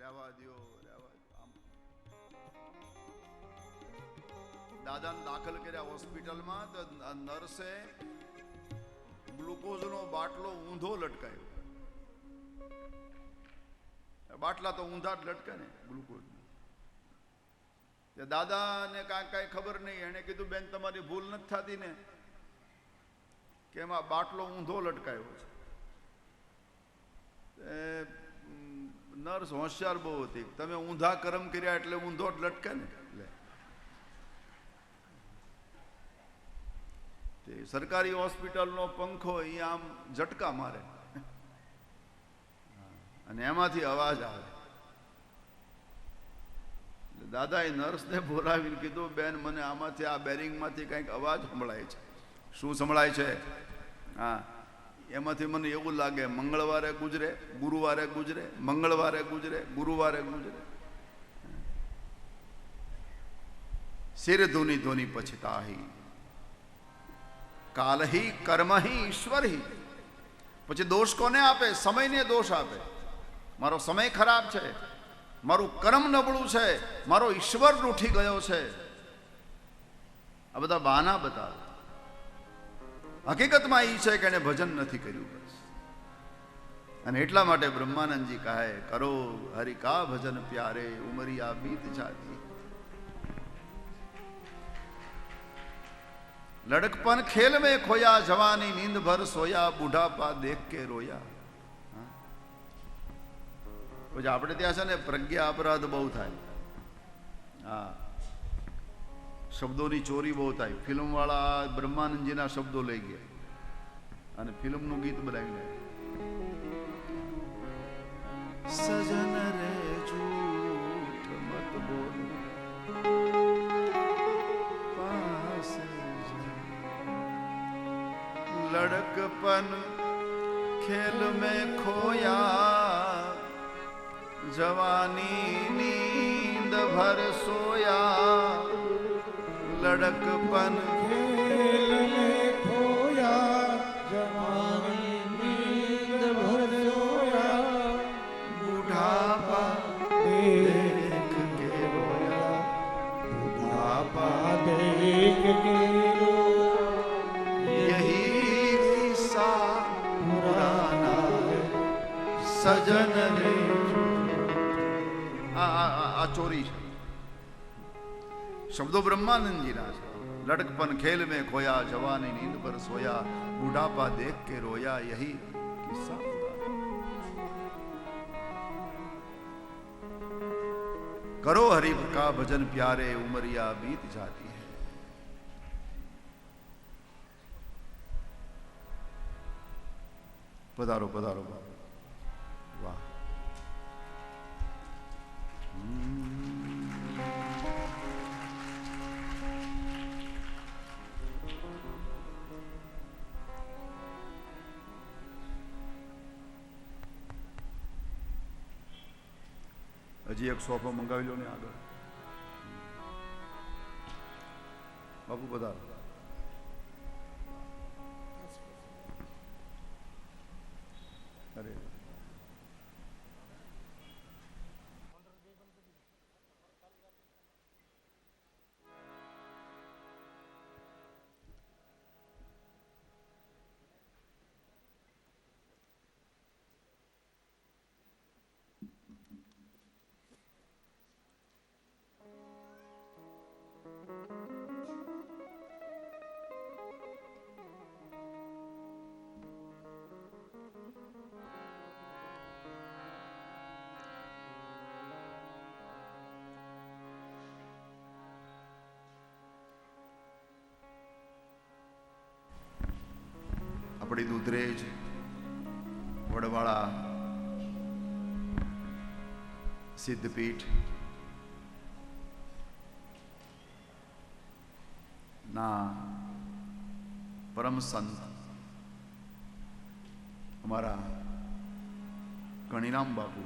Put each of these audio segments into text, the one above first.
રહેવા દ્યો. આમ દાદાને દાખલ કર્યા હોસ્પિટલમાં તો નર્સે ગ્લુકોઝનો બાટલો ઊંધો લટકાયો. બાટલા તો ઊંધા જ લટકે ને ગ્લુકોઝ. દાદાને કાંઈ ખબર નહીં. એને કીધું બેન તમારી ભૂલ નથી થતી ને કે એમાં બાટલો ઊંધો લટકાયો છે. નર્સ હોશિયાર બહુ હતી. તમે ઊંધા કરમ કર્યા એટલે ઊંધો જ લટકે ને. એટલે સરકારી હોસ્પિટલનો પંખો એ આમ ઝટકા મારે અને એમાંથી અવાજ આવે. દાદાએ નર્સને બોલાવીને કીધું બેન મને આમાંથી આ બેરિંગમાંથી કંઈક અવાજ સંભળાય છે. શું સંભળાય છે? હા, એમાંથી મને એવું લાગે મંગળવારે ગુજરે, ગુરુવારે ગુજરે, મંગળવારે ગુજરે, ગુરુવારે ગુજરે. શિર ધૂની ધૂની પછતાહી કાલહી કર્મહી ઈશ્વરહી. પછી દોષ કોને આપે? સમયને દોષ આપે. મારો સમય ખરાબ છે, મારું કર્મ નબળું છે, મારો ઈશ્વર રૂઠી ગયો છે. આ બધા બહાના બતાવે. હકીકતમાં એ છે કે એને ભજન નથી કર્યું બસ. અને એટલા માટે બ્રહ્માનંદજી કહે કરો હરિ કા ભજન પ્યારે ઉમરિયા બીત જાતી. लड़कपन खेल में खोया जवानी नींद भर सोया बूढ़ापा देख के रोया. પછી આપણે ત્યાં છે ને પ્રજ્ઞા અપરાધ બહુ થાય. હા, શબ્દોની ચોરી બહુ થાય. ફિલ્મ વાળા બ્રહ્માનંદજીના શબ્દો લઈ ગયા અને ફિલ્મનું ગીત બનાવી લે. સજન રે જૂઠ મત બોલ लड़कपन खेल में खोया जवानी नींद भर सोया. लड़कपन खेल में खोया जवानी नींद भर सोया. बूढ़ापा देख के रोया. बूढ़ापा देख के સજન રે. આ ચોરી છે. શબ્દો બ્રહ્માનંદજીના છે. લડકપન ખેલ में खोया जवानी नींद पर सोया बूढ़ापा देख के रोया यही किस्सा. करो हरि का भजन प्यारे उमरिया बीत जाती है. પધારો પધારો. વાહ. હજી એક સોફો મંગાવી લો ને આગળ. બાપુ પધારો. અરે આપણી દુધરેજ વડવાળા સિદ્ધપીઠ ના પરમ સંત અમારા ગણીરામ બાપુ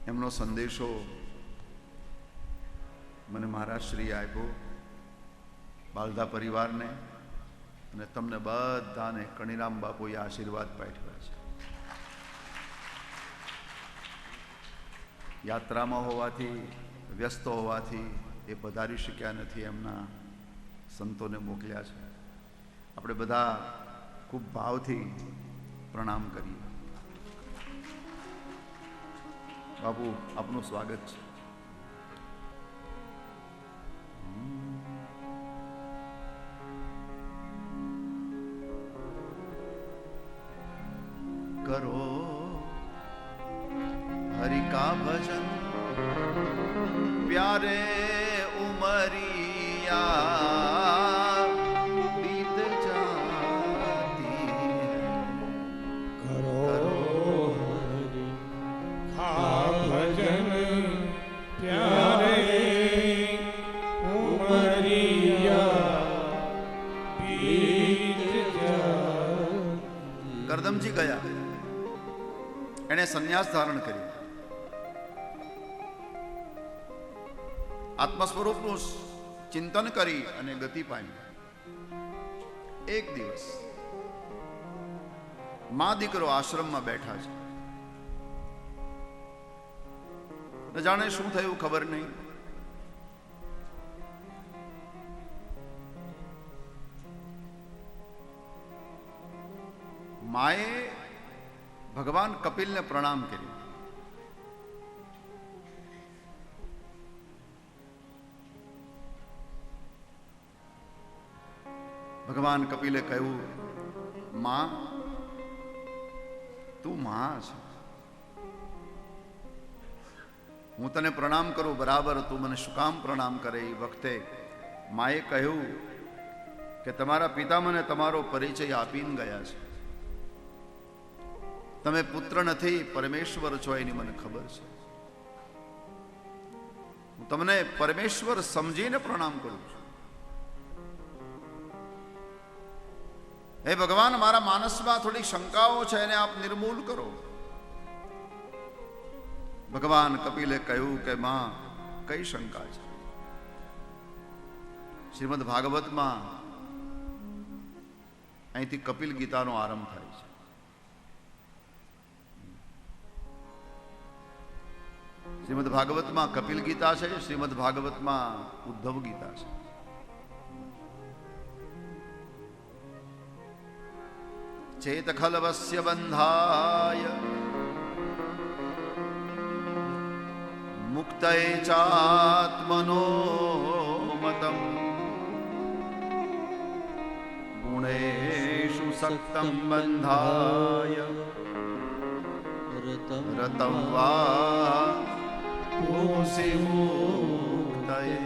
એમનો સંદેશો મને મહારાજશ્રી આપ્યો, બાલધા પરિવારને અને તમને બધાને કણીરામ બાપુએ આશીર્વાદ પાઠવ્યા છે. યાત્રામાં હોવાથી, વ્યસ્ત હોવાથી એ પધારી શક્યા નથી, એમના સંતોને મોકલ્યા છે. આપણે બધા ખૂબ ભાવથી પ્રણામ કરીએ. બાપુ, આપનું સ્વાગત છે. કરો હરિ કા ભજન પ્યારે ઉમરિયા બીત જાતી. કરો હરિ કા ભજન પ્યારે ઉમરિયા બીત જાતી. કરદમજી ગયા, એણે સંન્યાસ ધારણ કર્યું. આત્મ સ્વરૂપનું ચિંતન કરી અને ગતિ પામી. એક દિવસ મા દીકરો આશ્રમમાં બેઠા છે. ન જાણે શું થયું, ખબર નહીં. માએ ભગવાન કપિલને પ્રણામ કર્યું. ભગવાન કપિલે કહ્યું, માં, તું માં છે, હું તને પ્રણામ કરું બરાબર, તું મને શું કામ પ્રણામ કરે? એ વખતે માએ કહ્યું કે તમારા પિતા મને તમારો પરિચય આપીને ગયા છે. તમે પુત્ર નથી, પરમેશ્વર છો, એની મને ખબર છે. હું તમને પરમેશ્વર સમજીને પ્રણામ કરું છું. હે ભગવાન, મારા માનસમાં થોડી શંકાઓ છે, એને આપ નિર્મૂલ કરો. ભગવાન કપિલે કહ્યું કે માં, કઈ શંકા છે? શ્રીમદ ભાગવતમાં અહીંથી કપિલ ગીતાનો આરંભ થાય છે. શ્રીમદ ભાગવતમાં કપિલ ગીતા છે, શ્રીમદ ભાગવતમાં ઉદ્ધવ ગીતા છે. ચેત ખલવસ્ય બંધાય મુક્તયે ચાત્મનો મતમ ગુણેષુ સક્તમ બંધાય રતમ વા પુંસી મુક્તયે.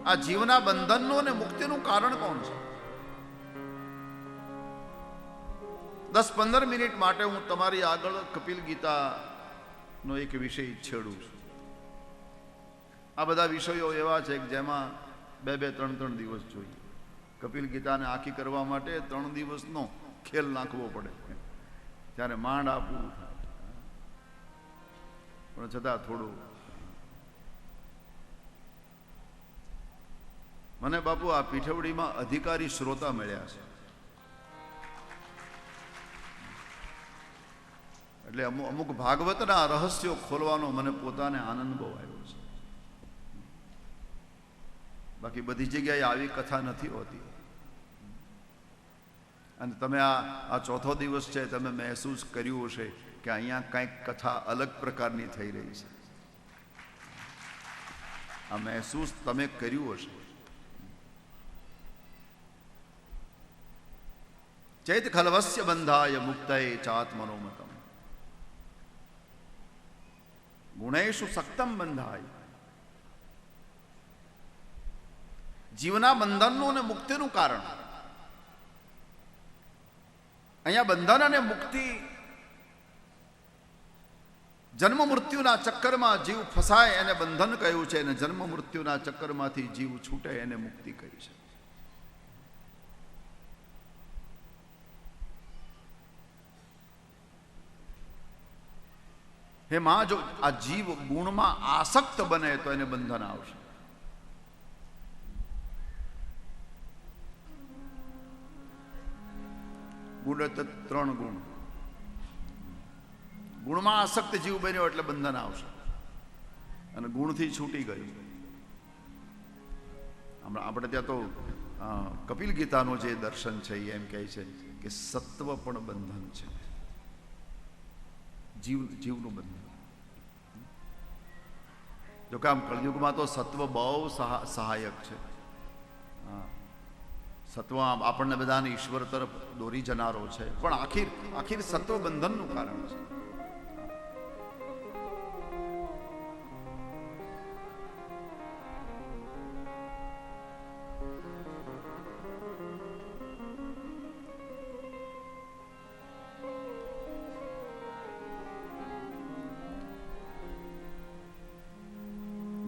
આ જીવના બંધનનું અને મુક્તિનું કારણ કોણ છે? 10-15 મિનિટ માટે હું તમારી આગળ કપિલ ગીતાનો એક વિષય છેડું છું. આ બધા વિષયો એવા છે કે જેમાં 2-3 દિવસ જોઈએ. કપિલ ગીતાને આખી કરવા માટે 3 દિવસનો ખેલ નાખવો પડે, ત્યારે માંડ આપવું થાય. પણ છતાં થોડું મને બાપુ આ પીઠવડીમાં અધિકારી શ્રોતા મળ્યા છે. એટલે અમુક ભાગવતના રહસ્યો ખોલવાનો મને પોતાને આનંદ બહુ આવ્યો છે. બાકી બધી જગ્યાએ આવી કથા નથી હોતી. અને તમે આ ચોથો દિવસ છે, તમે મહેસૂસ કર્યું હશે કે અહીંયા કંઈક કથા અલગ પ્રકારની થઈ રહી છે. આ મહેસૂસ તમે કર્યું હશે. ચૈત ખલવસ્ય બંધાય મુક્તયે ચાત્મનોમતમ ગુણેષુ સક્તમ બંધાય. જીવના બંધનનું અને મુક્તિનું કારણ. અહીંયા બંધન અને મુક્તિ, જન્મ મૃત્યુના ચક્કરમાં જીવ ફસાય એને બંધન કહ્યું છે, અને જન્મ મૃત્યુના ચક્કરમાંથી જીવ છૂટે એને મુક્તિ કહી છે. હે માં, જો આ જીવ ગુણમાં આસક્ત બને તો એને બંધન આવશે. ગુણ એટલે 3 ગુણ. ગુણમાં આસક્ત જીવ બન્યો એટલે બંધન આવશે, અને ગુણથી છૂટી ગયું. હમણાં આપણે ત્યાં તો કપિલ ગીતાનું જે દર્શન છે એ એમ કહે છે કે સત્વ પણ બંધન છે, જીવનું બંધન. જો કે આમ કળયુગમાં તો સત્વ બહુ સહાયક છે. સત્વ આપણને બધાને ઈશ્વર તરફ દોરી જનારો છે, પણ આખીર સત્વ બંધનનું કારણ છે.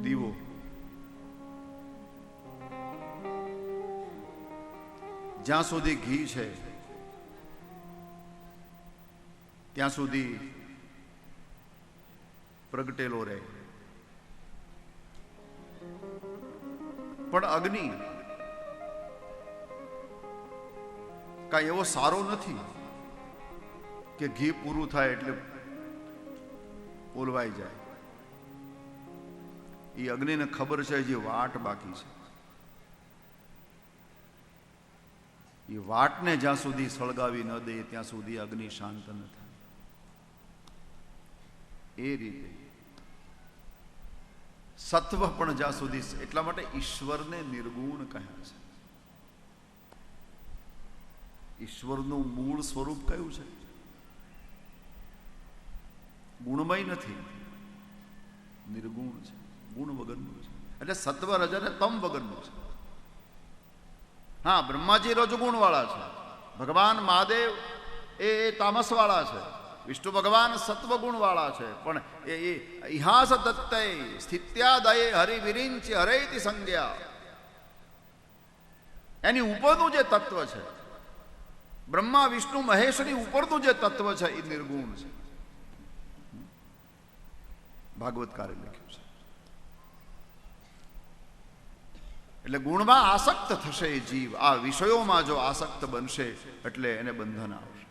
દીવો જ્યાં સુધી ઘી છે ત્યાં સુધી પ્રગટેલો રહે, પણ અગ્નિ કાંઈ એવો સારો નથી કે ઘી પૂરું થાય એટલે ઓલવાઈ જાય. એ અગ્નિને ખબર છે જે વાટ બાકી છે. એ વાટને જ્યાં સુધી સળગાવી ન દે ત્યાં સુધી અગ્નિ શાંત ન થાય. એ રીતે સત્વ પણ જ્યાં સુધી, એટલા માટે ઈશ્વરને નિર્ગુણ કહ્યા છે. ઈશ્વરનું મૂળ સ્વરૂપ કયું છે? ગુણમય નથી, નિર્ગુણ છે, ગુણ વગરનું છે. એટલે સત્વ રજ અને તમ વગરનું છે. હા, બ્રહ્માજી રજગુણ વાળા છે, ભગવાન મહાદેવ એ તામસ વાળા છે, વિષ્ણુ ભગવાન સત્વગુણ વાળા છે. પણ એ ઇહાસ દત્તય સ્થિત્યાદયે હરિવિરિંચ હરેતિ સંજ્ઞા, એની ઉપરનું જે તત્વ છે, બ્રહ્મા વિષ્ણુ મહેશની ઉપરનું જે તત્વ છે એ નિર્ગુણ છે. ભાગવતકારે લખ્યું છે. એટલે ગુણમાં આસક્ત થશે એ જીવ, આ વિષયોમાં જો આસક્ત બનશે એટલે એને બંધન આવશે.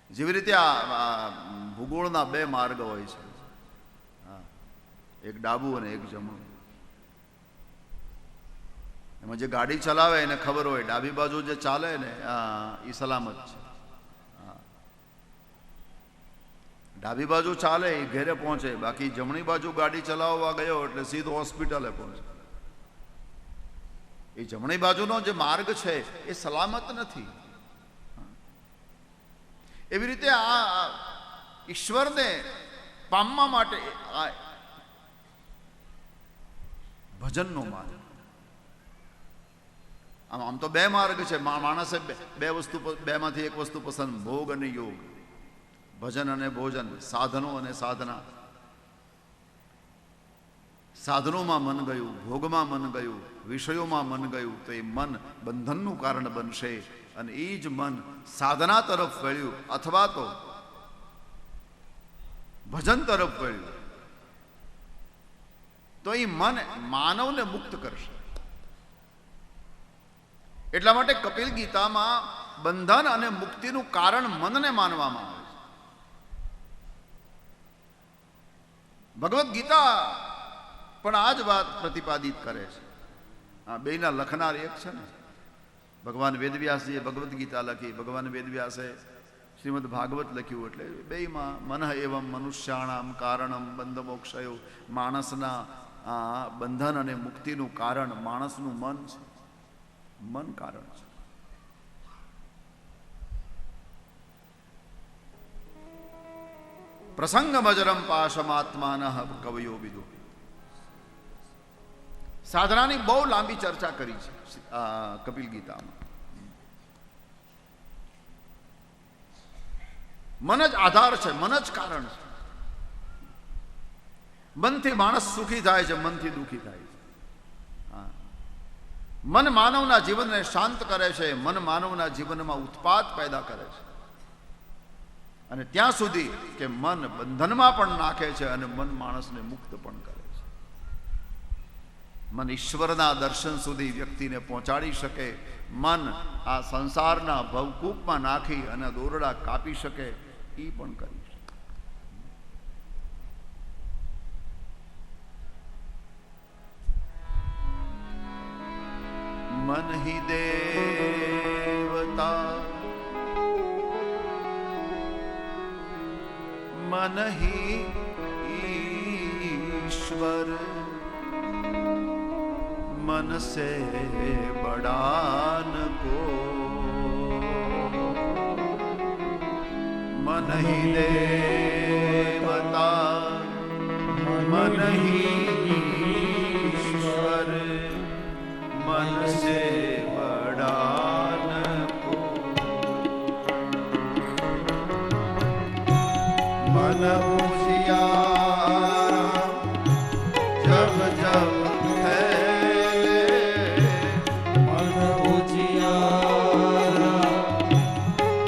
જેવી રીતે આ ભૂગોળના 2 માર્ગ હોય છે, એક ડાબુ અને એક જમણું. એમાં જે ગાડી ચલાવે એને ખબર હોય ડાબી બાજુ જે ચાલે ને એ સલામત છે. ડાબી બાજુ ચાલે એ ઘેરે પહોંચે, બાકી જમણી બાજુ ગાડી ચલાવવા ગયો એટલે સીધો હોસ્પિટલે પહોંચે. એ જમણી બાજુનો જે માર્ગ છે એ સલામત નથી. એવી રીતે આ ઈશ્વરને પામવા માટે આ ભજનનો માર્ગ. આમ તો 2 માર્ગ છે. માણસે 2 વસ્તુ, 2માંથી 1 વસ્તુ પસંદ, ભોગ અને યોગ, ભજન અને ભોજન, સાધનો અને સાધના. સાધનોમાં મન ગયું, ભોગમાં મન ગયું, વિષયોમાં મન ગયું તો એ મન બંધનનું કારણ બનશે. અને એ જ મન સાધના તરફ વળ્યું અથવા તો ભજન તરફ વળ્યું તો એ મન માનવને મુક્ત કરશે. એટલા માટે કપિલ ગીતામાં બંધન અને મુક્તિનું કારણ મનને માનવામાં આવે છે. ભગવદ્ ગીતા પણ આ જ વાત પ્રતિપાદિત કરે છે. આ બેના લખનાર એક છે ને, ભગવાન વેદવ્યાસજીએ ભગવદ્ ગીતા લખી, ભગવાન વેદવ્યાસે શ્રીમદ ભાગવત લખ્યું. એટલે બેમાં મનઃ એવમ મનુષ્યાણામ કારણમ બંધ મોક્ષયો, માણસના બંધન અને મુક્તિનું કારણ માણસનું મન છે. મન કારણ છે. પ્રસંગમજરમ પાશમાત્માન કવયો વિદુ. સાધનાની બહુ લાંબી ચર્ચા કરી છે કપિલ ગીતામાં. મન જ આધાર છે, મન જ કારણ છે. મનથી માણસ સુખી થાય છે, મનથી દુઃખી થાય છે. મન માનવના જીવનને શાંત કરે છે, મન માનવના જીવનમાં ઉત્પાદ પેદા કરે છે. અને ત્યાં સુધી કે મન બંધનમાં પણ નાખે છે અને મન માણસને મુક્ત પણ કરે છે. મન ઈશ્વરના દર્શન સુધી વ્યક્તિને પહોંચાડી શકે, મન આ સંસારના ભવકૂપમાં નાખી અને દોરડા કાપી શકે, એ પણ કરી શકે. મન હિ દેવતા मन ही ईश्वर, मन से बड़ा न को. मन ही देवता मन ही ईश्वर, मन से बड़ा न को. मन उजियारा जब जब फैले, मन उजियारा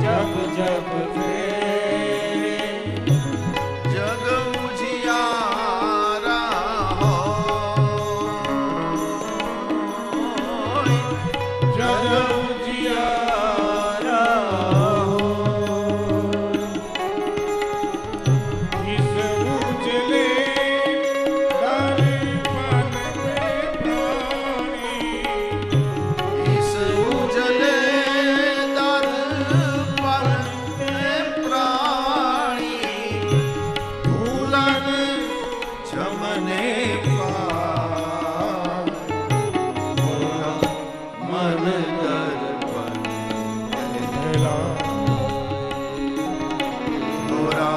जब जब फैले, जग उजियारा होय, जग उजियारा इस उजले दर्पण में प्राणी, इस उजले दर्पण में प्राणी, दुल्हन जमने पार. मन दर्पण भला तोरा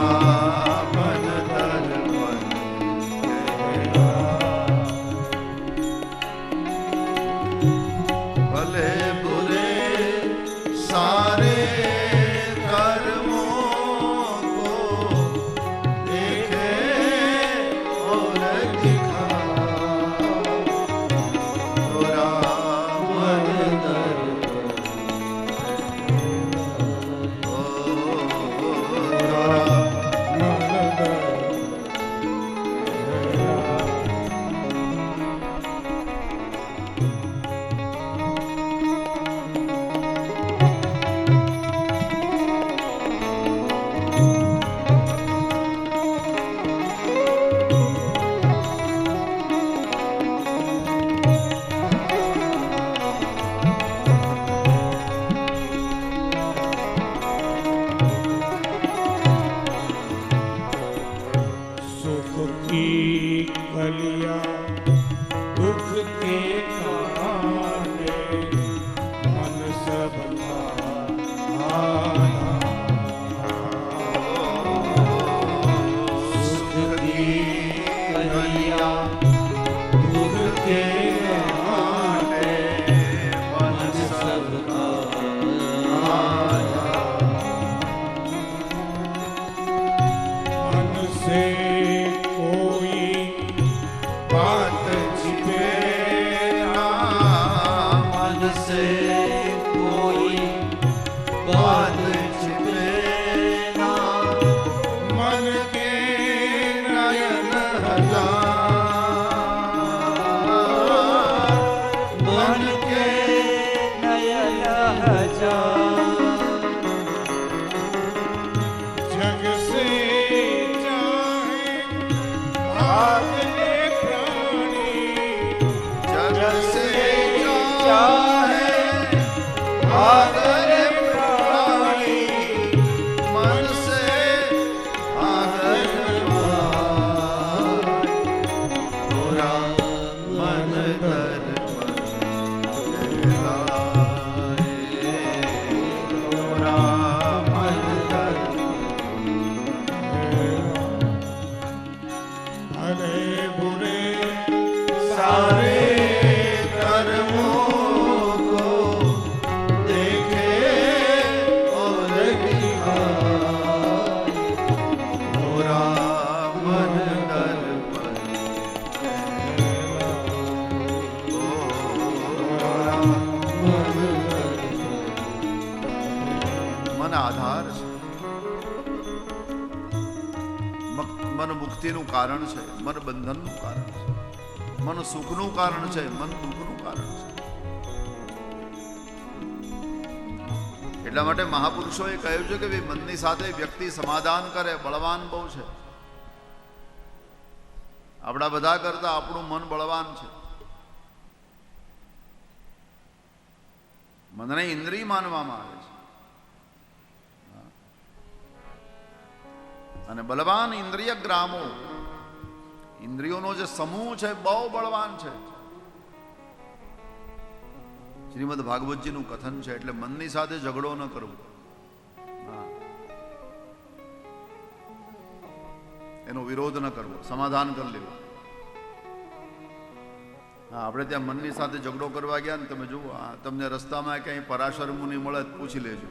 मन दर्पण भले बुरे सारे कर्मों को देखे और दिखा. तोरा मन सुख की कलिया दुख के काटे, मन सब सुख की कलिया दुख के काटे, मन सब मन से कोई बात छिपे ना, मन से कोई बात छिपे ना. मन के नयन हजार, मन के नयन हजार. जग से चाहे भाग ले प्राणी, जग से चाहे आदर प्राणी, मन से आदर पाए. तोरा मन दर्पण कहलाए. तोरा मन दर्पण મન મુક્તિનું કારણ છે, મન બંધનનું કારણ છે, મન સુખનું કારણ છે, મન દુઃખનું કારણ છે. એટલા માટે મહાપુરુષોએ કહ્યું છે કે ભાઈ મનની સાથે વ્યક્તિ સમાધાન કરે બળવાન બહુ છે. આપણા બધા કરતા આપણું મન બળવાન છે. મનને ઇન્દ્રિય માનવામાં આવે છે અને બલવાન ઇન્દ્રિય ગ્રામો, ઇન્દ્રિયોનો જે સમૂહ છે બહુ બળવાન છે. શ્રીમદ ભાગવતજીનું કથન છે. એટલે મનની સાથે ઝઘડો ન કરવો, એનો વિરોધ ન કરવો, સમાધાન કરી લેવું. હા, આપણે ત્યાં મનની સાથે ઝઘડો કરવા ગયા ને, તમે જુઓ તમને રસ્તામાં ક્યાંય પરાશર મુનિ મળે પૂછી લેજો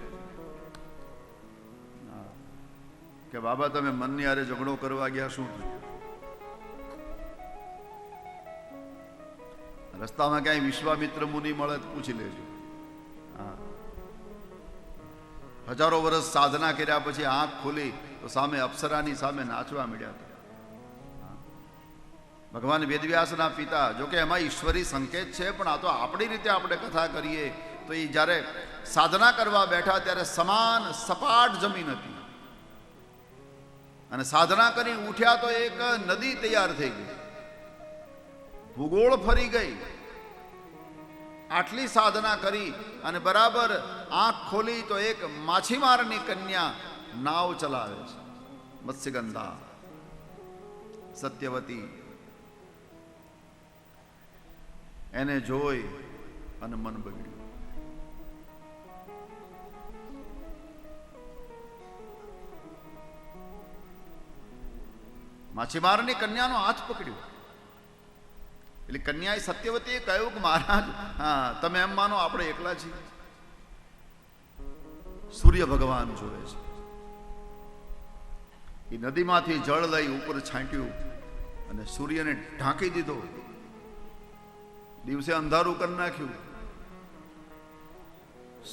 કે બાબા તમે મનની હારે ઝઘડો કરવા ગયા, શું થયું? રસ્તામાં ક્યાંય વિશ્વામિત્ર મુનિ મળે પૂછી લેજો. હા, હજારો વર્ષ સાધના કર્યા પછી આંખ ખોલી તો સામે અપ્સરાની સામે નાચવા મળ્યા હતા. ભગવાન વેદવ્યાસના પિતા, જોકે એમાં ઈશ્વરી સંકેત છે, પણ આ તો આપણી રીતે આપણે કથા કરીએ તો એ જ્યારે સાધના કરવા બેઠા ત્યારે સમાન સપાટ જમીન હતી અને સાધના કરી ઉઠ્યા તો એક નદી તૈયાર થઈ ગઈ, ભૂગોળ ફરી ગઈ. આટલી સાધના કરી અને બરાબર આંખ ખોલી તો એક માછીમારની કન્યા નાવ ચલાવે છે, મત્સ્યગંધા સત્યવતી. એને જોઈ અને મન બગડ્યું. માછીમારની કન્યાનો હાથ પકડ્યો. એટલે કન્યાએ સત્યવતીએ કહ્યું કે મહારાજ, હા તમે એમ માનો આપણે એકલા છીએ. સૂર્ય ભગવાન જોવે છે. એ નદીમાંથી જળ લઈ ઉપર છાંટ્યું અને સૂર્યને ઢાંકી દીધો. દિવસે અંધારું કરી નાખ્યું.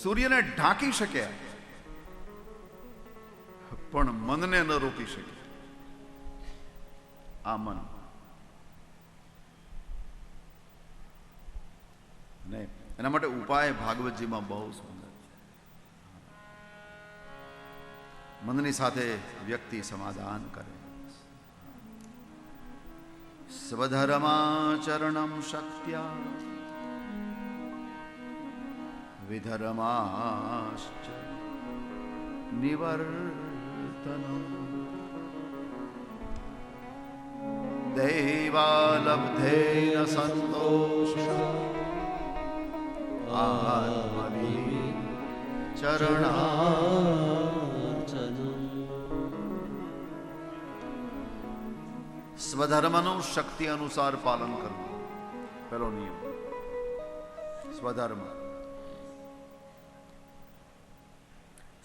સૂર્યને ઢાંકી શક્યા પણ મનને ન રોકી શક્યા. આ મન ને એના માટે ઉપાય ભાગવતજીમાં બહુ સુંદર છે. મનની સાથે વ્યક્તિ સમાધાન કરે. સ્વધર્માચરણમ શક્ત્યા વિધર્માશ્ચ નિવર્તનમ દૈવાલબ્ધેન સંતોષ ચરણાર્ચનમ. સ્વધર્મનું શક્તિ અનુસાર પાલન કરવું પેલો નિયમ. સ્વધર્મ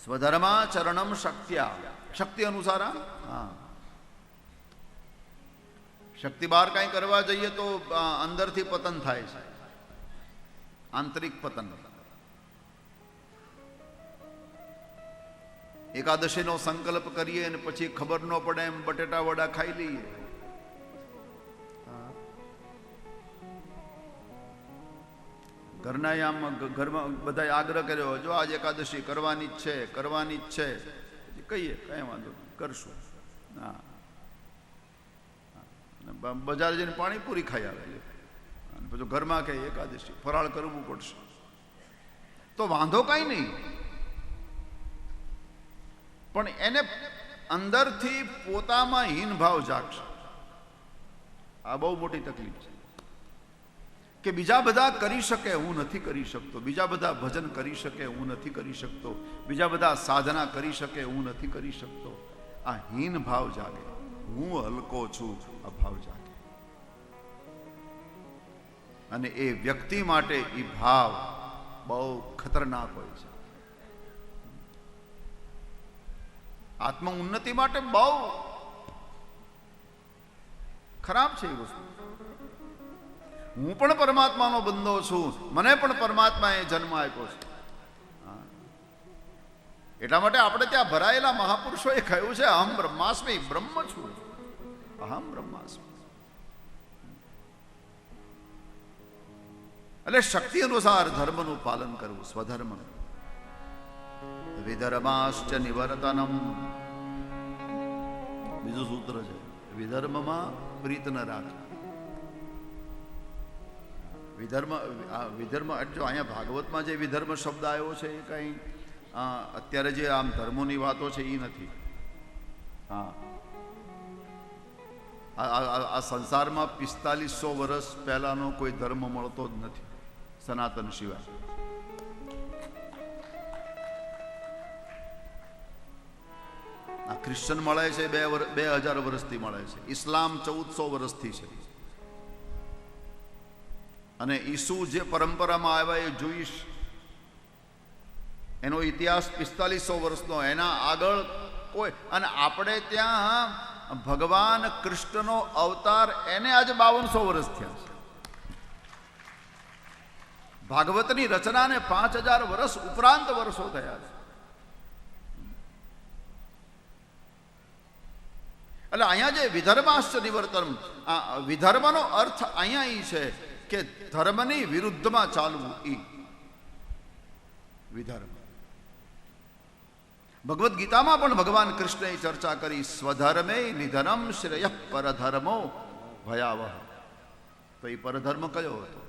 સ્વધર્માચરણમ શક્ત્યા, શક્તિ અનુસાર. હા, શક્તિ બહાર કાંઈ કરવા જઈએ તો અંદરથી પતન થાય છે, આંતરિક પતન. એકાદશીનો સંકલ્પ કરીએ અને પછી ખબર ન પડે એમ બટેટા વડા ખાઈ લઈએ. ઘરમાં બધા આગ્રહ કર્યો, જો આજ એકાદશી કરવાની જ છે, કરવાની જ છે. કહીએ કઈ વાંધો કરશું. હા, બજાર જઈને પાણીપુરી ખાઈ આવે અને પછી ઘરમાં કહે એકાદશી ફરાળ કરવું પડશે, તો વાંધો કાંઈ નહીં. પણ એને અંદરથી પોતામાં હીન ભાવ જાગશે. આ બહુ મોટી તકલીફ છે કે બીજા બધા કરી શકે હું નથી કરી શકતો, બીજા બધા ભજન કરી શકે હું નથી કરી શકતો, બીજા બધા સાધના કરી શકે હું નથી કરી શકતો. આ હીન ભાવ જાગે, હું હલકો છું, આ ભાવ જાગે. અને એ વ્યક્તિ માટે એ ભાવ બહુ ખતરનાક હોય છે. આત્મ ઉન્નતિ માટે બહુ ખરાબ છે એ વસ્તુ. હું પણ પરમાત્માનો બંદો છું, મને પણ પરમાત્માએ જન્મ આપ્યો છે. એટલા માટે આપણે ત્યાં ભરાયેલા મહાપુરુષોએ કહ્યું છે અહમ બ્રહ્માસ્મિ, બ્રહ્મ છું. અહમ બ્રહ્માસ્મિ. એટલે શક્તિ અનુસાર ધર્મનું પાલન કરવું, સ્વધર્મ. વિધર્માશ્ચ નિવર્તનમ, બીજું સૂત્ર છે, વિધર્મમાં પ્રીત ન રાખ. વિધર્મ જો અહીંયા ભાગવતમાં જે વિધર્મ શબ્દ આવ્યો છે એ કઈ અત્યારે જે આમ ધર્મોની વાતો છે એ નથી. હા, આ સંસારમાં 4500 વર્ષ પહેલાનો કોઈ ધર્મ મળતો જ નથી સનાતન સિવાય. આ ક્રિશ્ચન મળે છે 2000 વર્ષથી મળે છે, ઇસ્લામ 1400 વર્ષથી છે, અને ઈસુ જે પરંપરામાં આવ્યા એ જોઈશ એનો ઇતિહાસ 4500 વર્ષનો, એના આગળ કોઈ. અને આપણે ત્યાં ભગવાન કૃષ્ણનો અવતાર એને આજે 5200 વર્ષ થયા છે. ભાગવતની રચનાને 5000 વર્ષ ઉપરાંત વર્ષો થયા છે. એટલે અહીંયા જે વિધર્માશ્ચ નિવર્તન, વિધર્મનો અર્થ અહીંયા એ છે કે ધર્મની વિરુદ્ધમાં ચાલવું. એ વિધર્મ. ભગવદ્ ગીતામાં પણ ભગવાન કૃષ્ણએ ચર્ચા કરી, સ્વધર્મે નિધનમ શ્રેય પરધર્મો ભયાવહ. તો એ પરધર્મ કયો હતો?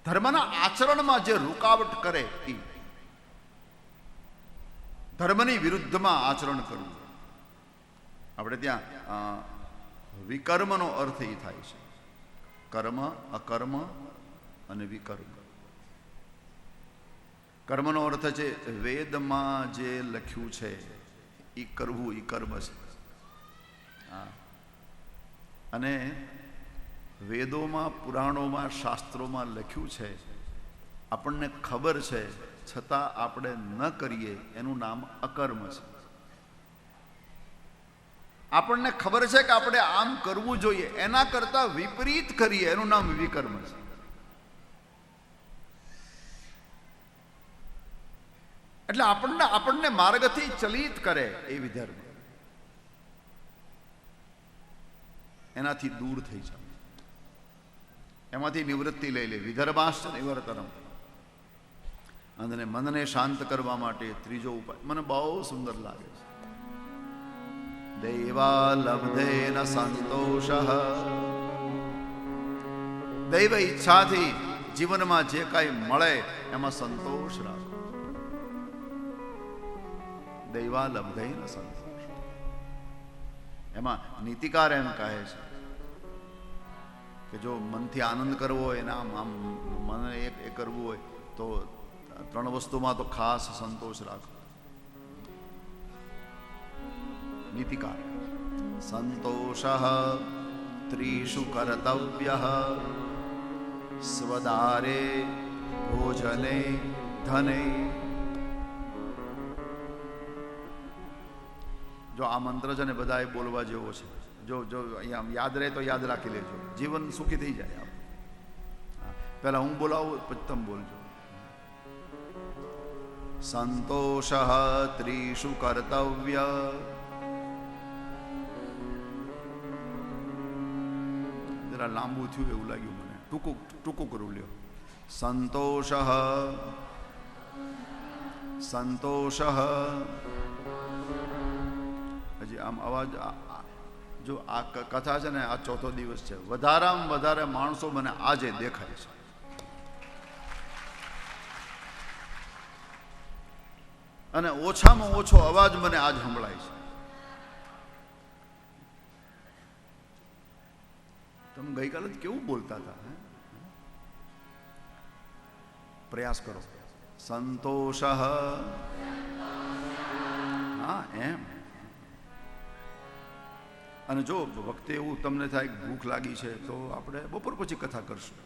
ધર્મના આચરણમાં જે રૂકાવટ કરે એ, ધર્મની વિરુદ્ધમાં આચરણ કરવું. આપણે ત્યાં વિકર્મનો અર્થ એ થાય છે, કર્મ, અકર્મ અને વિકર્મ. કર્મનો અર્થ છે વેદમાં જે લખ્યું છે એ કરવું, એ કર્મ છે. અને વેદોમાં, પુરાણોમાં, શાસ્ત્રોમાં લખ્યું છે, આપણને ખબર છે છતાં આપણે ન કરીએ એનું નામ અકર્મ છે. આપણને ખબર છે કે આપણે આમ કરવું જોઈએ, એના કરતા વિપરીત કરીએ એનું નામ વિકર્મ છે. એટલે આપણને માર્ગથી ચલિત કરે એ વિધર્મ, એનાથી દૂર થઈ જાય, એમાંથી નિવૃત્તિ લઈ લે. વિધર્માશ્ચ નિવર્તનમ. અને મનને શાંત કરવા માટે ત્રીજો ઉપાય મને બહુ સુંદર લાગે છે. દૈવા લબ્ધેન સંતોષ. દૈવ ઈચ્છાથી જીવનમાં જે કાંઈ મળે એમાં સંતોષ રાખો. દૈવા લબ્ધેન સંતોષ. એમાં નીતિકાર એમ કહે છે કે જો મનથી આનંદ કરવો હોય, એના આમ મને એ કરવું હોય તો 3 વસ્તુમાં તો ખાસ સંતોષ રાખો. નીતિકાર. સંતોષ ત્રીષુ કર્તવ્ય સ્વદારે ભોજને ધને. જો આ મંત્ર છે ને બધાએ બોલવા જેવો છે. જો અહીંયા યાદ રહે તો યાદ રાખી લેજો, જીવન સુખી થઈ જાય. પહેલા હું બોલાવું પછી તમે બોલજો. સંતોષ ત્રીષુ કર્તવ્ય. જરા લાંબુ થયું એવું લાગ્યું મને, ટૂંકું કરું લ્યો. સંતોષ સંતોષ. હજી આમ અવાજ, જો આ કથા છે ને આ 4થો દિવસ છે, વધારામાં વધારે માણસો મને આજે દેખાય છે. અને ઓછામાં ઓછો અવાજ મને આજ સંભળાય છે. તમે ગઈકાલે કેવું બોલતા હતા? પ્રયાસ કરો. સંતોષ. હા, એમ. અને જો વખતે એવું તમને થાય કે ભૂખ લાગી છે તો આપણે બપોર પછી કથા કરશું.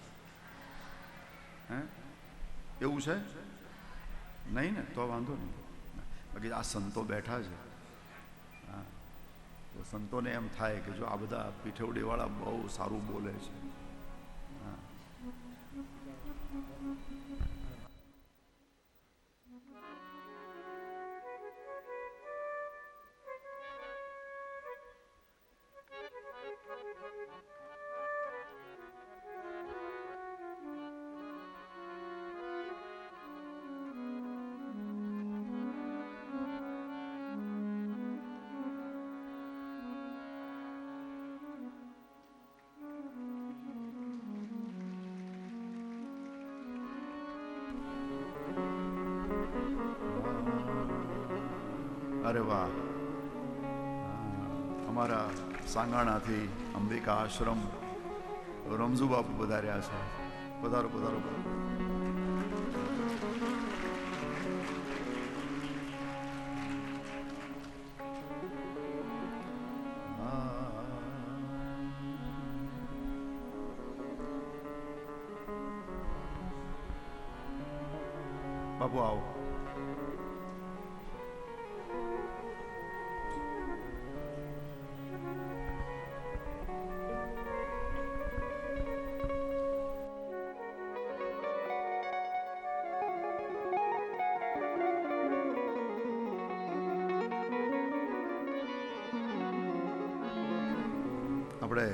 એવું છે નહીં ને? તો વાંધો નહીં. બાકી આ સંતો બેઠા છે, હા, તો સંતોને એમ થાય કે જો આ બધા પીઠવડીવાળા બહુ સારું બોલે છે. હા, અરે વાહ, અમારા સાંગાણાથી અંબિકા આશ્રમ રમઝુ બાપુ પધાર્યા છે. પધારો પધારો. બાપુ આવો. આપણે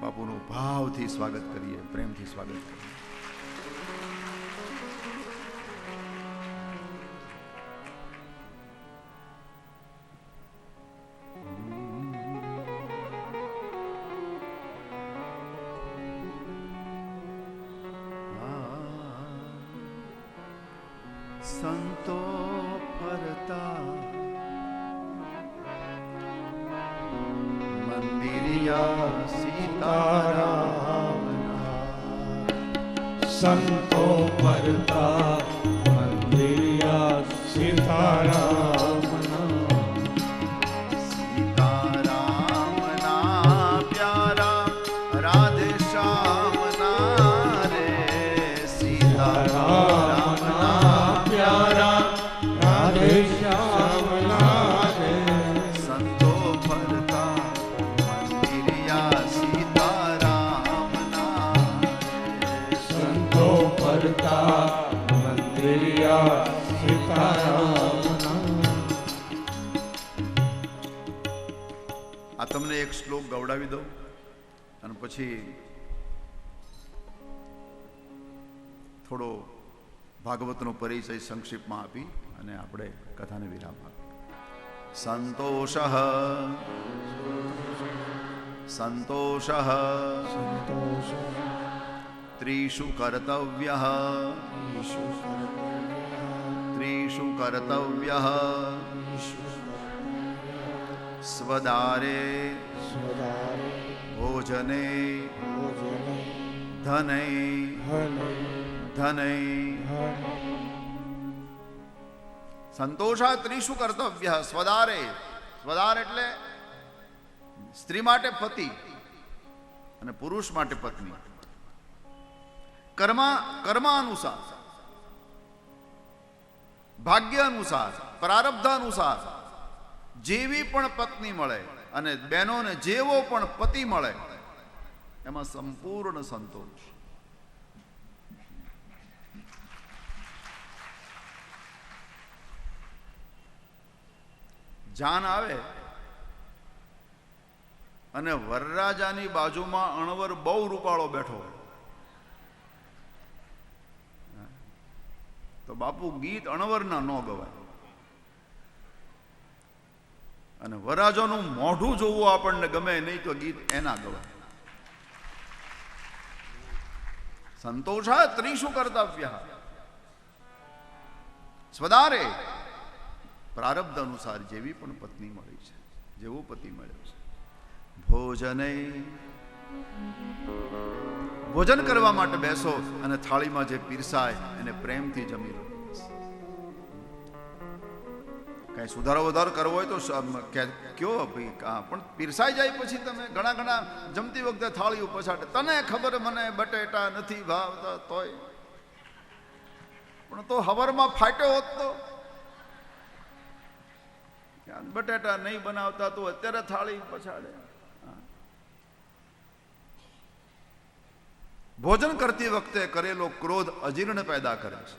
બાપુનું ભાવથી સ્વાગત કરીએ, પ્રેમથી સ્વાગત કરીએ. સંતો ફરતા મંદિરિયા સીતારામના, સંતો ફરતા મંદિરિયા સીતારામના, સીતારામના પ્યારા રાધે શ્યામના રે, સીતારામના પ્યારા રાધે શ્યામના રે, સંતો ફરતા મંદિરિયા સીતારામના રે, સંતો ફરતા મંદિરિયા સીતારામના. આ તમને એક શ્લોક ગવડાવી દઉં અને પછી થોડો ભાગવતનો પરિચય સંક્ષિપ્તમાં આપી અને આપણે કથાને વિરામ આપીએ. સંતોષ સંતોષ સંતોષ ત્રીષુ કર્તવ્યઃ ત્રીષુ કર્તવ્યઃ સ્વદારે સ્વદારે ભોજને ભોજને ધને હને ધને. સંતોષા ત્રીષુ કર્તવ્ય સ્વદારે. સ્વદાર એટલે સ્ત્રી માટે પતિ અને પુરુષ માટે પત્ની. કર્મ અનુસાર, ભાગ્ય અનુસાર, પ્રારબ્ધ અનુસાર જેવી પણ પત્ની મળે અને બહેનોને જેવો પણ પતિ મળે એમાં સંપૂર્ણ સંતોષ. જાન આવે અને વરરાજાની બાજુમાં અણવર બહુ રૂપાળો બેઠો હોય તો બાપુ ગીત અણવરના ન ગવાય. અને વરરાજાનું મોઢું જોવું આપણને ગમે નહીં તો ગીત એના ગવાય. સંતોષા ત્રીષુ કર્તવ્ય સ્વદારે. પ્રારબ્ધ અનુસાર જેવી પણ પત્ની મળી છે, જેવો પતિ મળ્યો છે. ભોજને. ભોજન કરવા માટે બેસો અને થાળીમાં જે પીરસાય એને પ્રેમથી જમી લો. કઈ સુધારો વધારો કરવો હોય તો કયો પણ પીરસાઈ જાય પછી તમે ઘણા જમતી વખતે થાળી પછાડે. તને ખબર મને બટેટા નથી ભાવતા તોય પણ તો હવરમાં ફાટ્યો હોત તો બટેટા નહીં બનાવતા તો અત્યારે થાળી પછાડે. ભોજન કરતી વખતે કરેલો ક્રોધ અજીર્ણ પેદા કરે છે.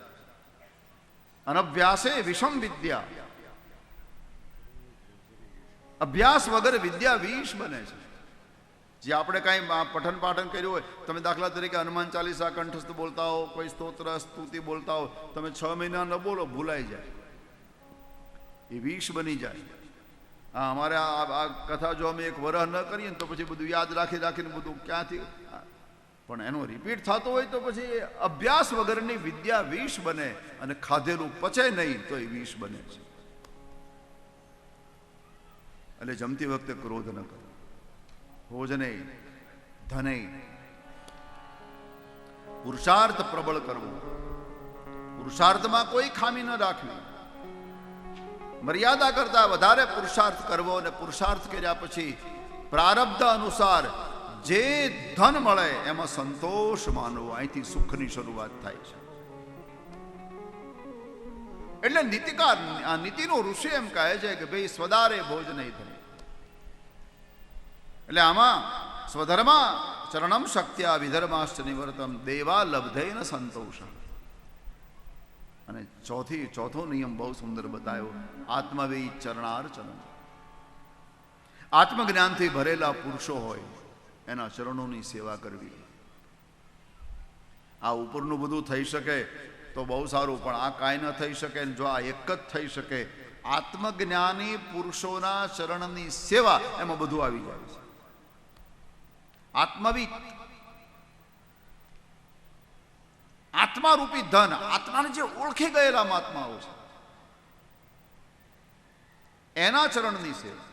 અનભ્યાસે વિષમ વિદ્યા. અભ્યાસ વગર વિદ્યા વિષ બને છે. જે આપણે કાંઈ પઠન પાઠન કર્યું હોય, તમે દાખલા તરીકે હનુમાન ચાલીસા કંઠસ્થ બોલતા હો, કોઈ સ્તોત્ર સ્તુતિ બોલતા હો, તમે 6 મહિના ન બોલો ભૂલાઈ જાય, એ વિષ બની જાય. હા, અમારે આ કથા જો અમે 1 વર્ષ ન કરીએ ને તો પછી બધું યાદ રાખીને બધું ક્યાંથી, પણ એનો રિપીટ થતો હોય તો પછી અભ્યાસ વગરની વિદ્યા વિષ બને અને ખાધેલું પચે નહીં તો એ વિષ બને છે. એટલે જમતી વખતે ક્રોધ ન કરો. ભોજને ધને પુરુષાર્થ પ્રબળ કરવો, પુરુષાર્થમાં કોઈ ખામી ન રાખવી, મર્યાદા કરતા વધારે પુરુષાર્થ કરવો અને પુરુષાર્થ કર્યા પછી પ્રારબ્ધ અનુસાર જે ધન મળે એમાં સંતોષ માનવો. અહીંથી સુખની શરૂઆત થાય છે. એટલે નીતિકાર આ નીતિનો ઋષિ એમ કહે છે કે ભાઈ સ્વદારે ભોજન ધન. એટલે આમાં સ્વધર્મ ચરણમ શક્ત્યા વિધર્માશ્ચ નિવર્તમ દેવા લબ્ધેન સંતોષ. અને ચોથો નિયમ બહુ સુંદર બતાવ્યો, આત્મવી ચરણાર્ચન. આત્મજ્ઞાનથી ભરેલા પુરુષો હોય એના ચરણોની સેવા કરવી. આ ઉપરનું બધું થઈ શકે તો બહુ સારું, પણ આ કાંઈ ન થઈ શકે. જો આ એક જ થઈ શકે, આત્મજ્ઞાની પુરુષોના ચરણની સેવા, એમાં બધું આવી જાય છે. આત્મવિદ, આત્મારૂપી ધન, આત્માને જે ઓળખી ગયેલા મહાત્માઓ છે એના ચરણની સેવા.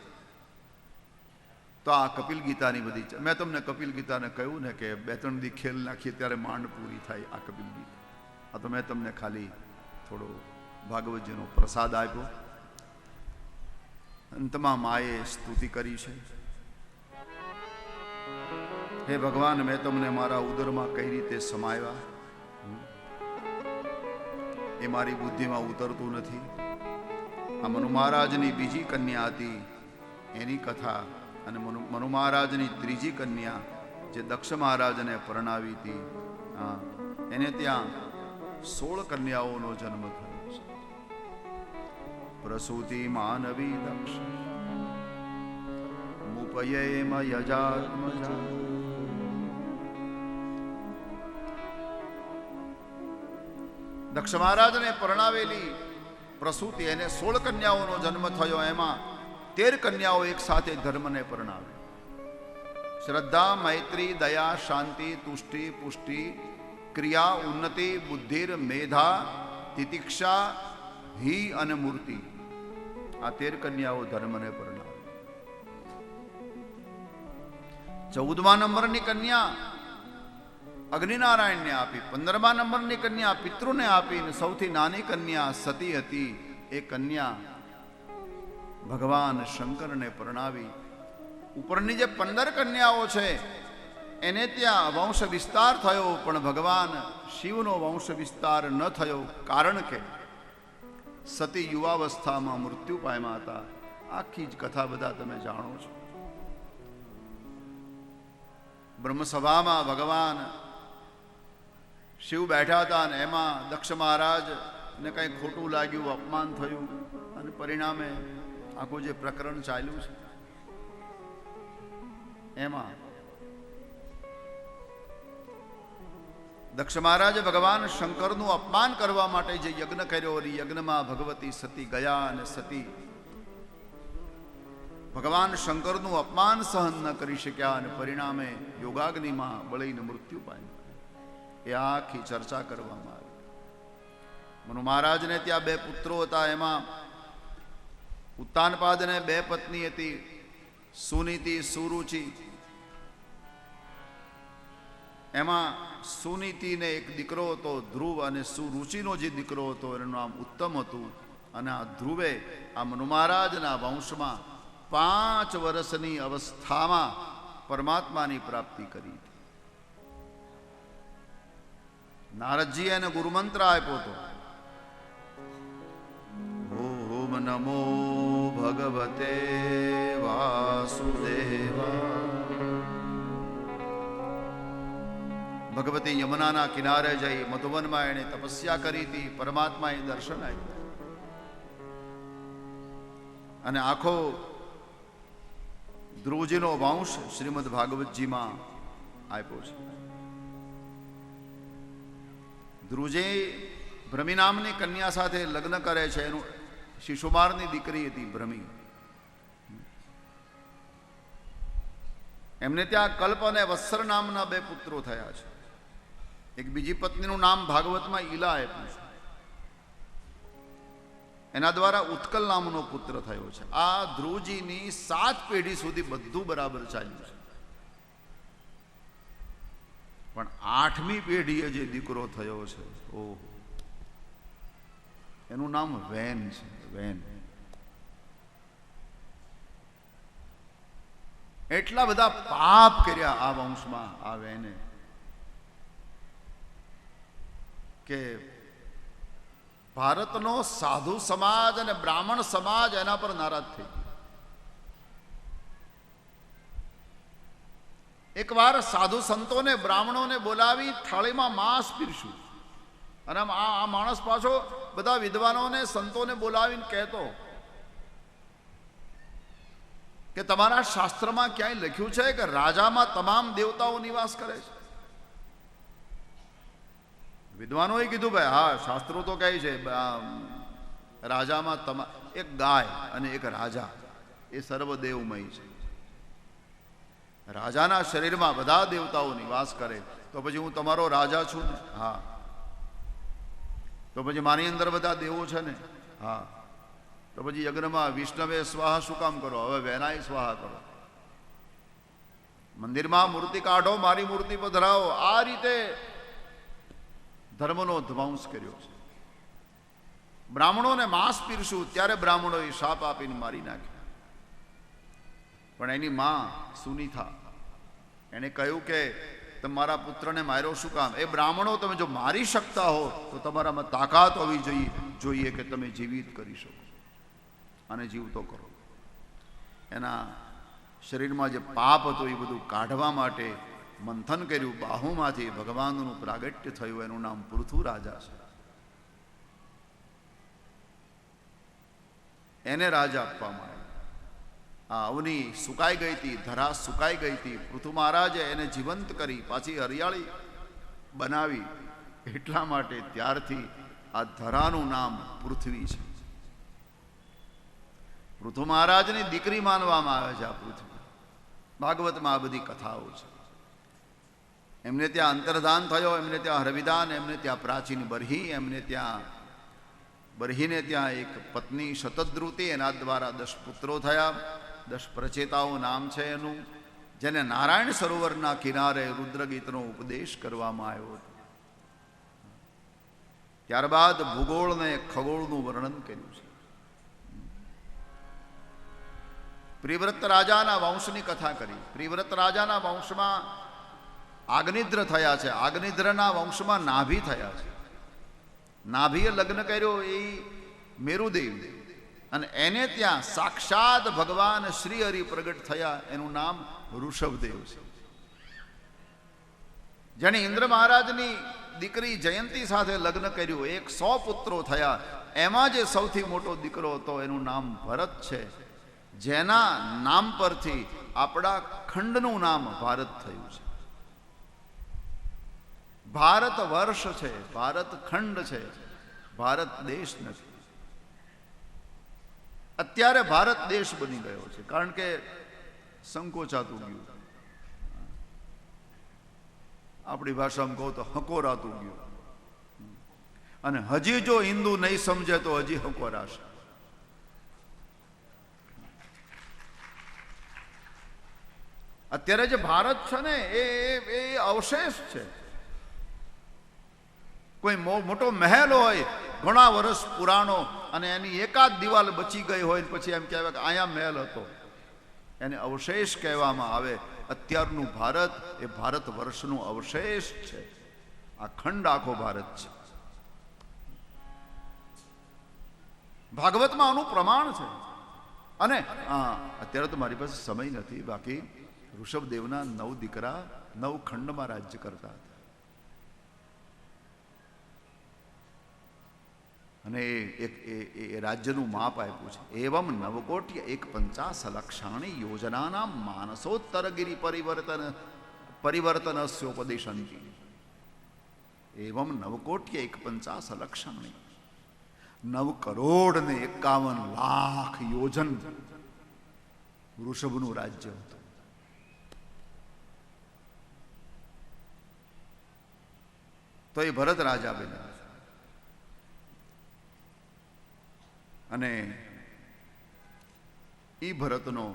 તો આ કપિલ ગીતાની બધી, મેં તમને કપિલ ગીતાને કહ્યું ને કે 2-3 દી ખેલ નાખીએ ત્યારે માંડ પૂરી થાય આ કપિલ ગીતા. આ તો મેં તમને ખાલી થોડો ભાગવતજીનો પ્રસાદ આપ્યો. અંતમાં માએ સ્તુતિ કરી છે, હે ભગવાન, મેં તમને મારા ઉદરમાં કઈ રીતે સમાવ્યા એ મારી બુદ્ધિમાં ઉતરતું નથી. આ મનુ મહારાજની બીજી કન્યા હતી એની કથા, અને મનુ મહારાજની ત્રીજી કન્યા જે દક્ષ મહારાજને પરણાવી હતી, એને ત્યાં 16 કન્યાઓનો જન્મ થયો છે. પ્રસૂતિ માનવી દક્ષ મુપયેમ યજાત્મજા. દક્ષ મહારાજને પરણાવેલી પ્રસૂતિ, એને 16 કન્યાઓનો જન્મ થયો. એમાં 13 કન્યાઓ એક સાથે ધર્મને પરણાવે. શ્રદ્ધા, મૈત્રી, દયા, શાંતિ, તુષ્ટિ, પુષ્ટિ, ક્રિયા, ઉન્નતિ, બુદ્ધિર, મેધા, તિતિક્ષા, હિ અને મૂર્તિ. આ 13 કન્યાઓ ધર્મને પરણાવે. 14મા નંબરની કન્યા અગ્નિનારાયણને આપી, 15મા નંબરની કન્યા પિતૃને આપી, અને સૌથી નાની કન્યા સતી હતી એ કન્યા ભગવાન શંકરને પરણાવી. ઉપરની જે 15 કન્યાઓ છે એને ત્યાં વંશ વિસ્તાર થયો, પણ ભગવાન શિવનો વંશ વિસ્તાર ન થયો. કારણ કે સતી યુવાવસ્થામાં મૃત્યુ પામ્યા હતા. આખી જ કથા બધા તમે જાણો છો. બ્રહ્મસભામાં ભગવાન શિવ બેઠા હતા, અને એમાં દક્ષ મહારાજને કંઈ ખોટું લાગ્યું, અપમાન થયું, અને પરિણામે આખું જે પ્રકરણ ચાલ્યું છે એમાં દક્ષ મહારાજે ભગવાન શંકરનું અપમાન કરવા માટે જે યજ્ઞ કર્યો, એ યજ્ઞમાં ભગવતી સતી ગયા, અને સતી ભગવાન શંકરનું અપમાન સહન ન કરી શક્યા, અને પરિણામે યોગાગ્નિમાં બળીને મૃત્યુ પામ્યા. એ આખી ચર્ચા કરવામાં આવી. મનુ મહારાજને ત્યાં 2 પુત્રો હતા. એમાં ઉત્તાનપાદને 2 પત્ની હતી, સુનીતિ, સુરુચિ. એમાં સુનીતિને એક દીકરો હતો ધ્રુવ, અને સુરુચિનો જે દીકરો હતો એનું નામ ઉત્તમ હતું. અને આ ધ્રુવે આ મનુ મહારાજના વંશમાં 5 વર્ષની અવસ્થામાં પરમાત્માની પ્રાપ્તિ કરી. નારદજીએ એને ગુરુમંત્ર આપ્યો હતો, ઓમ નમો ભગવતે વાસુદેવા. ભગવતી યમુનાના કિનારે જઈ મધુવનમાં એણે તપસ્યા કરી હતી. પરમાત્માએ દર્શન આપ્યા, અને આખો ધ્રુવજીનો વંશ શ્રીમદ ભાગવતજીમાં આપ્યો છે. ધ્રુવજી ભ્રમી નામની કન્યા સાથે લગ્ન કરે છે. એનું શિશુમારની દીકરી હતી ભ્રમી. એમને ત્યાં કલ્પ અને વત્સર નામના 2 પુત્રો થયા છે. એક બીજી પત્નીનું નામ ભાગવતમાં ઈલા આપ્યું છે. એના દ્વારા ઉત્કલ નામનો પુત્ર થયો છે. આ ધ્રુવજીની 7 પેઢી સુધી બધું બરાબર ચાલ્યું છે. પણ 8મી પેઢીએ જે દીકરો થયો છે, ઓહો, એનું નામ વેન છે. વેન. એટલા બધા પાપ કર્યા આ વંશમાં આ વેને કે ભારતનો સાધુ સમાજ અને બ્રાહ્મણ સમાજ એના પર નારાજ થઈ ગયો. એકવાર સાધુ સંતોને બ્રાહ્મણોને બોલાવી થાળીમાં માંસ પીરસ્યું અને આ માણસ પાછો બધા વિદ્વાનોને સંતોને બોલાવીને કહેતો કે તમારા શાસ્ત્રમાં ક્યાંય લખ્યું છે કે રાજામાં તમામ દેવતાઓ નિવાસ કરે છે? વિદ્વાનોએ કીધું, ભાઈ હા, શાસ્ત્રો તો કહે છે રાજામાં એક ગાય અને એક રાજા એ સર્વદેવમય છે. રાજાના શરીરમાં બધા દેવતાઓ નિવાસ કરે, તો પછી હું તમારો રાજા છું ને? હા. તો પછી મારી અંદર બધા દેવો છે ને? હા. તો પછી યજ્ઞમાં વિષ્ણવે સ્વાહા શું કામ કરો? હવે વેનાય સ્વાહા કરો. મંદિરમાં મૂર્તિ કાઢો, મારી મૂર્તિ પધરાવો. આ રીતે ધર્મનો ધ્વંસ કર્યો છે. બ્રાહ્મણોને માંસ પીરસ્યું ત્યારે બ્રાહ્મણોએ શાપ આપીને મારી નાખ્યા. પણ એની માં સુનીથા એણે કહ્યું કે તમારા પુત્રને માર્યો શું કામ? એ બ્રાહ્મણો, તમે જો મારી શકતા હો તો તમારામાં તાકાત હોવી જોઈએ કે તમે જીવિત કરી શકો અને જીવતો કરો. એના શરીરમાં જે પાપ હતું એ બધું કાઢવા માટે મંથન કર્યું. બાહુમાંથી ભગવાનનું પ્રાગટ્ય થયું. એનું નામ પૃથુ રાજા છે. એને રાજા આપવામાં આવ્યો. આ અવની સુકાઈ ગઈ હતી, ધરા સુકાઈ ગઈ હતી. પૃથુ મહારાજે એને જીવંત કરી, પાછી હરિયાળી બનાવી. એટલા માટે ત્યારથી આ ધરાનું નામ પૃથ્વી છે. પૃથુ મહારાજની દીકરી માનવામાં આવે છે આ પૃથ્વી. ભાગવતમાં આ બધી કથાઓ છે. એમને ત્યાં અંતર્ધાન થયો, એમને ત્યાં હરવિદાન, એમને ત્યાં પ્રાચીન બરહી, એમને ત્યાં બરહીને ત્યાં એક પત્ની શતદ્રુતિ, એના દ્વારા 10 પુત્રો થયા. 10 પ્રચેતાઓ નામ છે એનું, જેને નારાયણ સરોવરના કિનારે રુદ્રગીતનો ઉપદેશ કરવામાં આવ્યો હતો. ત્યારબાદ ભૂગોળને ખગોળનું વર્ણન કર્યું છે. પ્રિવ્રત રાજાના વંશની કથા કરી. પ્રિવ્રત રાજાના વંશમાં આગનિદ્ર થયા છે. આગનિદ્રના વંશમાં નાભી થયા છે. નાભીએ લગ્ન કર્યો એ મેરુદેવ, અને એને ત્યાં સાક્ષાત ભગવાન શ્રી હરિ પ્રગટ થયા. એનું નામ ઋષભદેવ છે. જેણે ઇન્દ્ર મહારાજની દીકરી જયંતી સાથે લગ્ન કર્યું, 100 પુત્રો થયા. એમાં જે સૌથી મોટો દીકરો હતો એનું નામ ભરત છે, જેના નામ પરથી આપણા ખંડનું નામ ભારત થયું છે. ભારત વર્ષ છે, ભારત ખંડ છે, ભારત દેશ નથી. અત્યારે ભારત દેશ બની ગયો છે, કારણ કે સંકોચાતું ગયું. આપણી ભાષામાં કહું તો હકોરાતું ગયું. અને હજી જો હિન્દુ નહીં સમજે તો હજી હકોરાશે. અત્યારે જે ભારત છે ને એ અવશેષ છે. કોઈ મોટો મહેલ હોય ઘણા વર્ષ પુરાણો, અને એની એકાદ દિવાલ બચી ગઈ હોય, પછી એમ કહેવાય કે અહીંયા મહેલ હતો, એને અવશેષ કહેવામાં આવે. અત્યારનું ભારત એ ભારત વર્ષનું અવશેષ છે. આ ખંડ આખો ભારત છે. ભાગવતમાં આનું પ્રમાણ છે. અને અત્યારે તો મારી પાસે સમય નથી, બાકી ઋષભદેવના 9 દીકરા 9 ખંડમાં રાજ્ય કરતા હતા. અને એ રાજ્યનું માપ આપ્યું છે. એવમ 9,51 લક્ષાણી યોજનાના માનસોત્તર ગિરિ પરિવર્તનસ્યોપદેશંતિ. એવમ 9,51 લક્ષાણી, 9,51,00,000 યોજન વૃષભનું રાજ્ય હતું. તો એ ભરત રાજા બન્યા. અને એ ભરતનો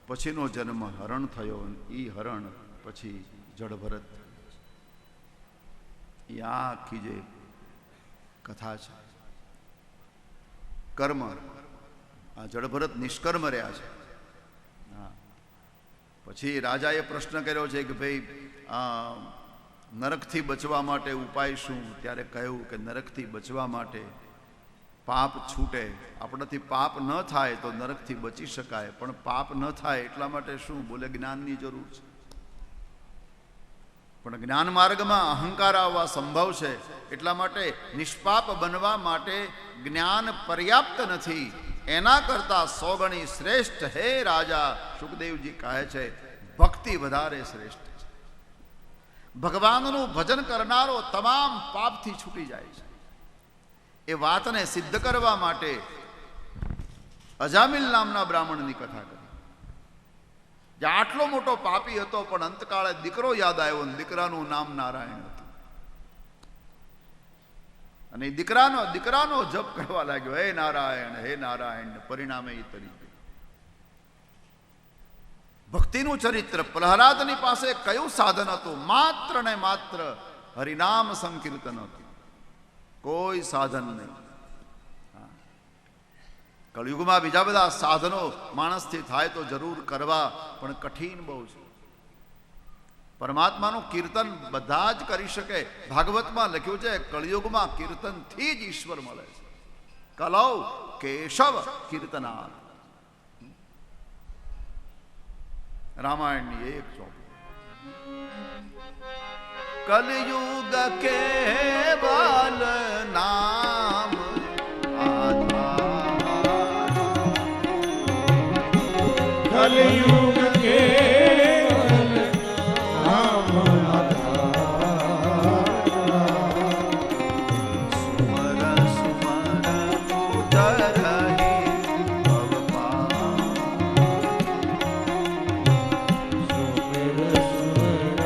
પછીનો જન્મ હરણ થયો. એ હરણ પછી જડભરત. એ આખી જે કથા છે કર્મ, આ જડભરત નિષ્કર્મ રહ્યા છે. પછી રાજાએ પ્રશ્ન કર્યો છે કે ભાઈ નરકથી બચવા માટે ઉપાય શું? ત્યારે કહ્યું કે નરકથી બચવા માટે પાપ છૂટે. આપણાથી પાપ ન થાય તો નરકથી બચી શકાય, પણ પાપ ન થાય એટલા માટે શું? બોલે જ્ઞાનની જરૂર છે. પણ જ્ઞાન માર્ગમાં અહંકાર આવવા સંભવ છે, એટલા માટે નિષ્પાપ બનવા માટે જ્ઞાન પર્યાપ્ત નથી. એના કરતા 100 ગણી શ્રેષ્ઠ હે રાજા, સુખદેવજી કહે છે, ભક્તિ વધારે શ્રેષ્ઠ છે. ભગવાનનું ભજન કરનારો તમામ પાપથી છૂટી જાય છે. એ વાતને સિદ્ધ કરવા માટે અજામિલ નામના બ્રાહ્મણની કથા કરી. જે આટલો મોટો પાપી હતો, પણ અંતકાળે દીકરો યાદ આવ્યો અને દીકરાનું નામ નારાયણ હતું. અને દીકરાનો જપ કરવા લાગ્યો, હે નારાયણ, હે નારાયણ. પરિણામે એ તરી ગયો. ભક્તિનું ચરિત્ર. પ્રહલાદની પાસે કયું સાધન હતું? માત્ર ને માત્ર હરિનામ સંકીર્તન હતું, કોઈ સાધન નહીં. કળિયુગમાં બીજા બધા સાધનો માણસથી થાય તો જરૂર કરવા, પણ કઠિન બહુ છે. પરમાત્માનું કીર્તન બધા જ કરી શકે. ભાગવતમાં લખ્યું છે, કળિયુગમાં કીર્તનથી જ ઈશ્વર મળે છે. કલૌ કેશવ કીર્તનાથ. રામાયણની એક ચોપડી. કલયુગ કેવલ નામ કલયુગ કેવલ નામ સુમર સુમર ઉતરહી ભવપાલ. સુમિર સુમિર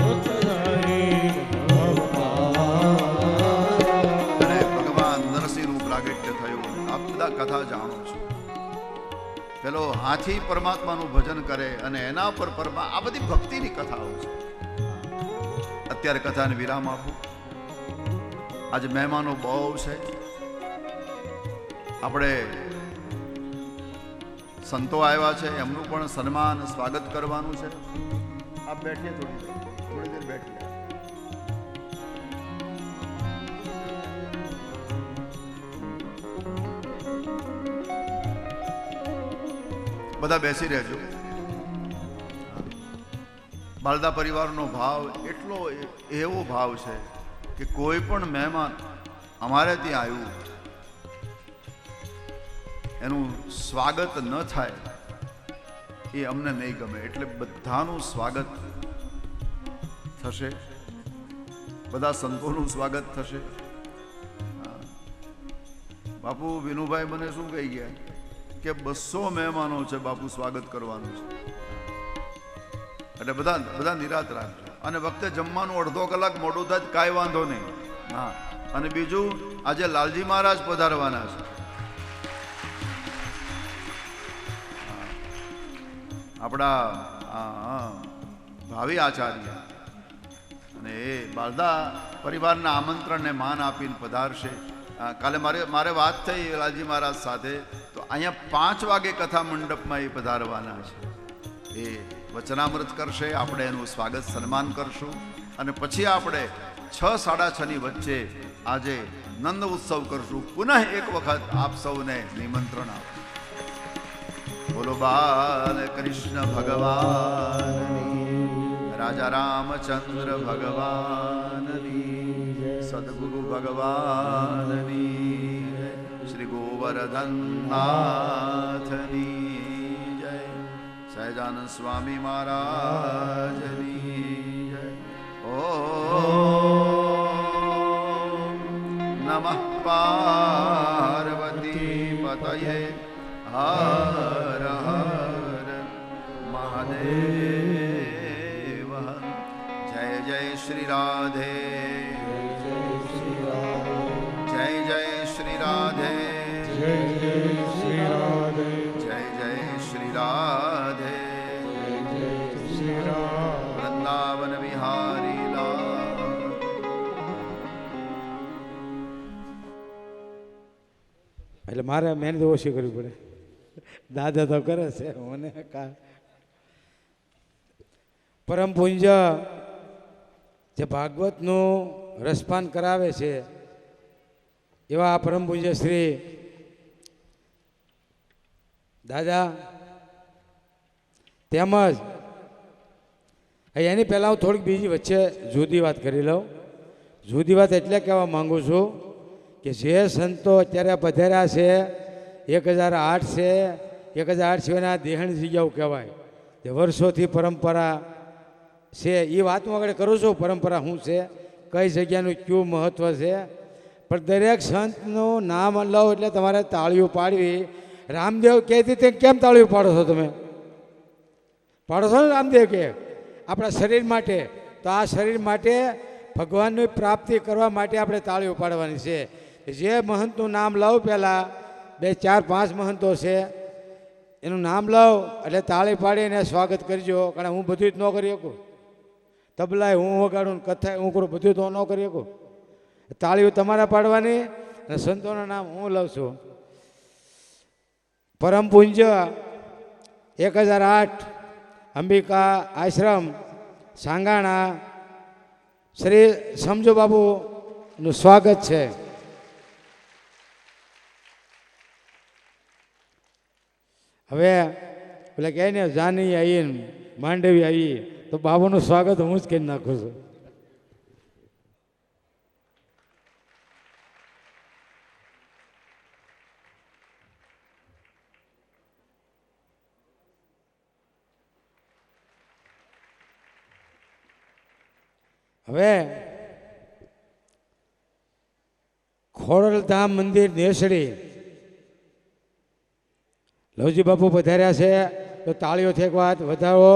ઉતરહી ભવપાલ. અને ભગવાન નરસિંહનું પ્રાગટ્ય થયું. આપ બધા કથા જાણો છો. પેલો હાથી પરમાત્માનું ભજન કરે અને એના પર આ બધી ભક્તિની કથાઓ છે. અત્યારે કથાને વિરામ આપું. આજે મહેમાનો બહુ છે. આપણે સંતો આવ્યા છે, એમનું પણ સન્માન સ્વાગત કરવાનું છે. આપ બેઠીએ, થોડી દેર બેઠીએ. બધા બેસી રહેજો. બાલદા પરિવારનો ભાવ એટલો એવો ભાવ છે કે કોઈ પણ મહેમાન અમારે ત્યાં આવ્યું એનું સ્વાગત ન થાય એ અમને નહીં ગમે. એટલે બધાનું સ્વાગત થશે, બધા સંતોનું સ્વાગત થશે. બાપુ વિનુભાઈ મને શું કહી ગયા કે 200 મહેમાનો છે બાપુ, સ્વાગત કરવાનું છે. એટલે બધા નિરાત રાખજો. અને વખતે જમવાનું અડધો કલાક મોડું થાય કાંઈ વાંધો નહીં. હા, અને બીજું આજે લાલજી મહારાજ પધારવાના છે. આપણા ભાવિ આચાર્ય, અને એ બાલદા પરિવારના આમંત્રણને માન આપીને પધારશે. કાલે મારે વાત થઈ લાલજી મહારાજ સાથે, તો અહીંયા 5 વાગે કથા મંડપમાં એ પધારવાના છે. એ વચનામૃત કરશે, આપણે એનું સ્વાગત સન્માન કરશું, અને પછી આપણે 6-6:30 ની વચ્ચે આજે નંદ ઉત્સવ કરશું. પુનઃ એક વખત આપ સૌને નિમંત્રણ આપો. બોલો બાલ કૃષ્ણ ભગવાનની, રાજા રામચંદ્ર ભગવાનની, સદગુરુ ભગવાનની, શ્રી ગોવર્ધન નાથની જય, સહજાનંદ સ્વામી મહારાજની જય. ઓમ નમઃ પાર્વતી પતયે હર હર મહાદેવ. જય જય શ્રી રાધે, જય જય શ્રી રાધે, જય એટલે મારે મહેનત ઓછી કરવી પડે. દાદા તો કરે છે મને કા. પરમ પૂજ્ય જે ભાગવતનું રસપાન કરાવે છે એવા પરમ પૂજ્ય શ્રી દાદા, તેમજ એની પહેલાં હું થોડીક બીજી વચ્ચે જુદી વાત કરી લઉં. જુદી વાત એટલે કહેવા માગું છું કે જે સંતો અત્યારે પધાર્યા છે 1008 છે, 1008 સિવાયના દેહણી જગ્યાઓ કહેવાય, તે વર્ષોથી પરંપરા છે. એ વાત હું આગળ કરું છું, પરંપરા શું છે, કઈ જગ્યાનું કયું મહત્ત્વ છે. પણ દરેક સંતનું નામ લઉં એટલે તમારે તાળીઓ પાડવી. રામદેવ કહેતી તે કેમ તાળીઓ પાડો છો તમે? પાડો છો ને રામદેવ કે આપણા શરીર માટે. તો આ શરીર માટે ભગવાનની પ્રાપ્તિ કરવા માટે આપણે તાળીઓ પાડવાની છે. જે મહંતનું નામ લઉં, પહેલાં 2, 4, 5 મહંતો છે એનું નામ લઉં એટલે તાળી પાડીને સ્વાગત કરજો. કારણ હું બધું જ ન કરી શકું. તબલાય હું વગાડું, કથાય હું કરું, બધું તો ન કરી શકું. તાળીઓ તમારે પાડવાની અને સંતોના નામ હું લઉં છું. પરમ પૂજ્ય 1008 અંબિકા આશ્રમ સાંગાણા શ્રી સમજો બાબુનું સ્વાગત છે. હવે એટલે કહે ને જાની આવીને માંડવી આવી તો બાબુનું સ્વાગત હું જ કરી નાખું છું. હવે ખોડલધામ મંદિર નેસડી લવજી બાપુ પધાર્યા છે તો તાળીઓથી એક વાત વધારો.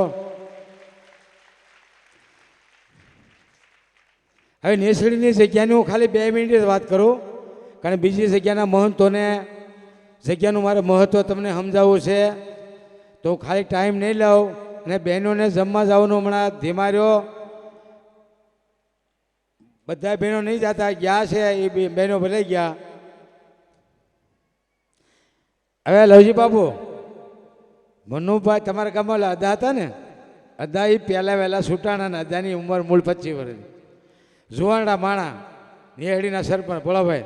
હવે નેસડીની જગ્યાની હું ખાલી 2 મિનિટ વાત કરું, કારણ બીજી જગ્યાના મહંતોને જગ્યાનું મારે મહત્ત્વ તમને સમજાવવું છે. તો હું ખાલી ટાઈમ નહીં લઉં. અને બહેનોને જમવા જવાનું હમણાં ધીમા રહ્યો. બધા બહેનો નહીં જતા, ગયા છે એ બહેનો ભલે ગયા. હવે લવજી બાપુ, મનુભાઈ તમારા ગામમાં અદા હતા ને, અદા એ પહેલાં વહેલા છૂટાણા ને અદાની ઉંમર મૂળ 25 વર્ષની, જુવાણા માણા નેહડીના સરપંચ ભોળાભાઈ.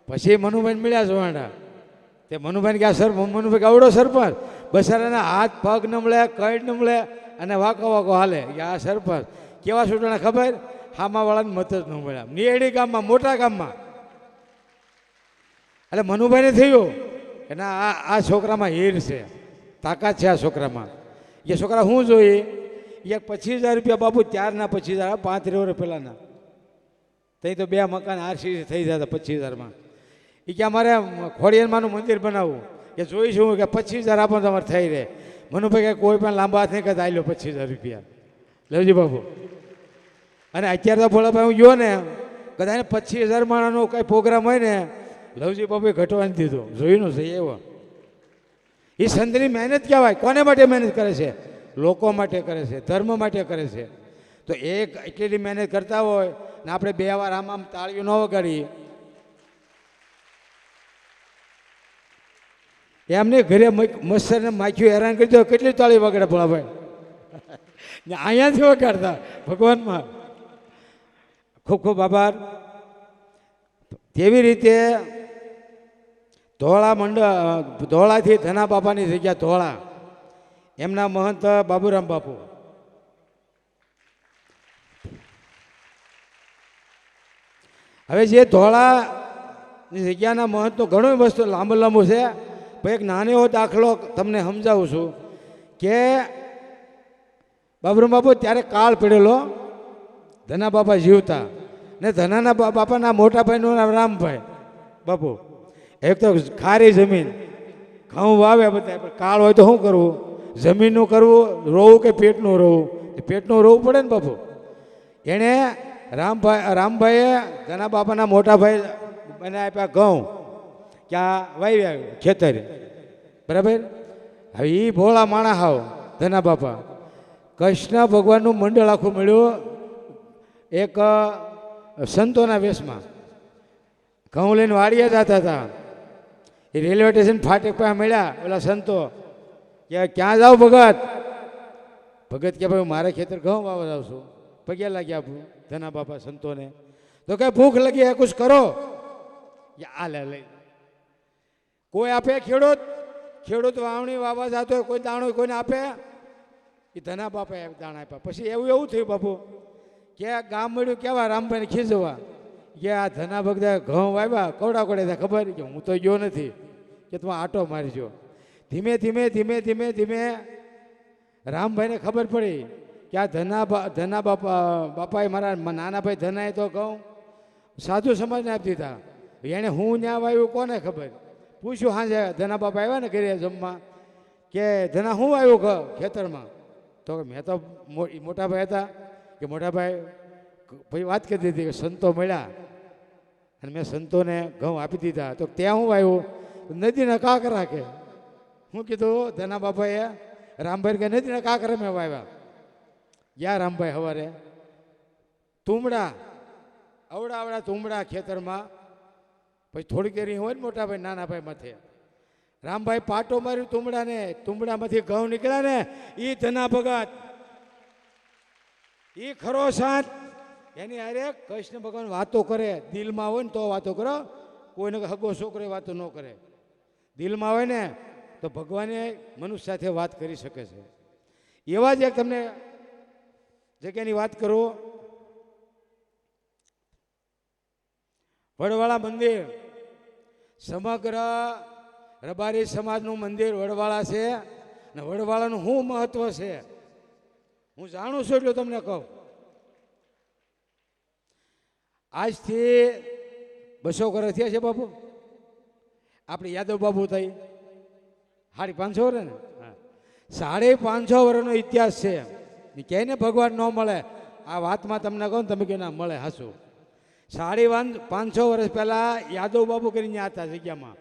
પછી મનુભાઈને મળ્યા જુવાણા. તે મનુભાઈને ગયા સરપંચ, મનુભાઈ આવડો સરપંચ, બસારાના હાથ પગ ન મળે, કઈડ ન મળે અને વાંકો વાંકો હાલે. આ સરપંચ કેવા છૂટાણા ખબર? હામાવાળાને મત જ ન મળ્યા નેહડી ગામમાં, મોટા ગામમાં. એટલે મનુભાઈને થયું કે ના આ છોકરામાં હીર છે, તાકાત છે આ છોકરામાં. એ છોકરા શું જોઈએ? એક 25,000 રૂપિયા બાપુ, ત્યારના 25,000, 35 વર્ષ પહેલાંના. ત્યાં તો 2 મકાન આરસી થઈ જતા 25,000માં. એ કે અમારે ખોડિયારમાંનું મંદિર બનાવવું, કે જોઈશું કે 25,000 આપો તમારે થઈ રહે. મનુભાઈ કે કોઈ પણ લાંબા હાથ નહીં કરતા, આઈ લો 25,000 રૂપિયા લવજી બાપુ. અને અત્યારે તો ભોળાભાઈ હું ગયો ને, કદાચ 25,000 માણાનો કંઈ પ્રોગ્રામ હોય ને, લવજી બાપુએ ઘટવાની દીધું. જોયું છે એવો. એ સંતની મહેનત કહેવાય. કોને માટે મહેનત કરે છે? લોકો માટે કરે છે, ધર્મ માટે કરે છે. તો એટલી મહેનત કરતા હોય ને આપણે 2 વાર આમ તાળીઓ ન વગાડીએ. એમને ઘરે મચ્છરને માખ્યું હેરાન કરી દો, કેટલી તાળી વગાડે ભોળાભાઈ? અહીંયાથી વગાડતા ભગવાનમાં. ખૂબ ખૂબ આભાર. તેવી રીતે ધોળાથી ધના બાપાની જગ્યા ધોળા, એમના મહંત બાબુરામ બાપુ. હવે જે ધોળાની જગ્યાના મહંતનો ઘણો વસ્તુ લાંબુ છે. એક નાનો એવો દાખલો તમને સમજાવું છું કે બાબુરામ બાપુ ત્યારે કાળ પડેલો, ધના બાપા જીવતા ને ધનાના બાપાના મોટા ભાઈનું નામ રામભાઈ બાપુ. એક તો ખારી જમીન, ઘઉં વાવે બધા, પણ કાળ હોય તો શું કરવું? જમીનનું કરવું, રોવું કે પેટનું રોવું? પેટનું રોવું પડે ને બાપુ. એણે રામભાઈએ ધના બાપાના મોટા ભાઈ મને આપ્યા ઘઉં, ક્યાં વાવ્યા ખેતરે, બરાબર. હવે એ ભોળા માણા હાવ ધના બાપા, કૃષ્ણ ભગવાનનું મંડળ આખું મળ્યું એક સંતોના વેશમાં. ઘઉં લઈને વાડીએ જતા હતા. એ રેલવે સ્ટેશન ફાટક પાસે મળ્યા ઓલા સંતો કે ક્યાં જાઓ ભગત? ભગત કે ભાઈ મારે ખેતર ઘઉં વાવવા જાઉં છું. પગે લાગ્યા આપણું ધના બાપા સંતોને. તો કે ભૂખ લગી હે કુછ કરો. આ લે લઈ કોઈ આપે ખેડૂત વાવણી વાવવા જતો હોય કોઈ દાણો કોઈને આપે? એ ધના બાપાએ દાણા આપ્યા. પછી એવું થયું બાપુ કે ગામ મળ્યું કેવા રામભાઈને ખીજવા કે આ ધના ભગતા ઘઉં વાવ્યા કવડા કડે ખબર કે હું તો ગયો નથી કે તમે આટો મારજો. ધીમે ધીમે રામભાઈને ખબર પડી કે આ ધના બાપાએ મારા નાના ભાઈ ધનાએ તો ઘઉં સાધુ સમાજને આપી દીધા. એણે હું ન્યા વાવ્યું કોને ખબર? પૂછ્યું સાંજે ધના બાપા આવ્યા ને ઘરે જમવા કે ધના હું આવ્યું ખેતરમાં? તો મેં તો મોટા ભાઈ હતા કે મોટા ભાઈ ભાઈ વાત કરી દીધી કે સંતો મળ્યા અને મેં સંતોને ઘઉં આપી દીધા. તો ત્યાં હું આવ્યું નદીના કાંકરા કે હું કીધું ધના બાપાએ રામભાઈ કે નદીના કાંકરા મેં વાવ્યા. ગયા રામભાઈ સવારે તુમડા અવડા તુમડા ખેતરમાં પછી થોડીક દેરી હોય ને મોટા ભાઈ નાના ભાઈ માથે રામભાઈ પાટો માર્યું તુમડાને. તુમડામાંથી ઘઉં નીકળ્યા ને એ ધના ભગત એ ખરો સાત એની અરે કૃષ્ણ ભગવાન વાતો કરે. દિલમાં હોય ને તો વાતો કરો, કોઈને હગો છોકરો વાતો ન કરે. દિલમાં હોય ને તો ભગવાને મનુષ્ય સાથે વાત કરી શકે છે. એવા જ એક તમને જગ્યાની વાત કરું. વડવાળા મંદિર સમગ્ર રબારી સમાજનું મંદિર વડવાળા છે ને વડવાળાનું શું મહત્વ છે હું જાણું છું એટલું તમને કહું. આજથી 200 વર્ષ થયા છે બાપુ. આપણે યાદવ બાપુ થઈ 550 વર્ષ ને 550 વર્ષનો ઇતિહાસ છે. ક્યાંય ને ભગવાન ન મળે આ વાતમાં તમને કહું તમે કે ના મળે હાસું. 550 વર્ષ પહેલાં યાદવ બાપુ કરીને હતા જગ્યામાં.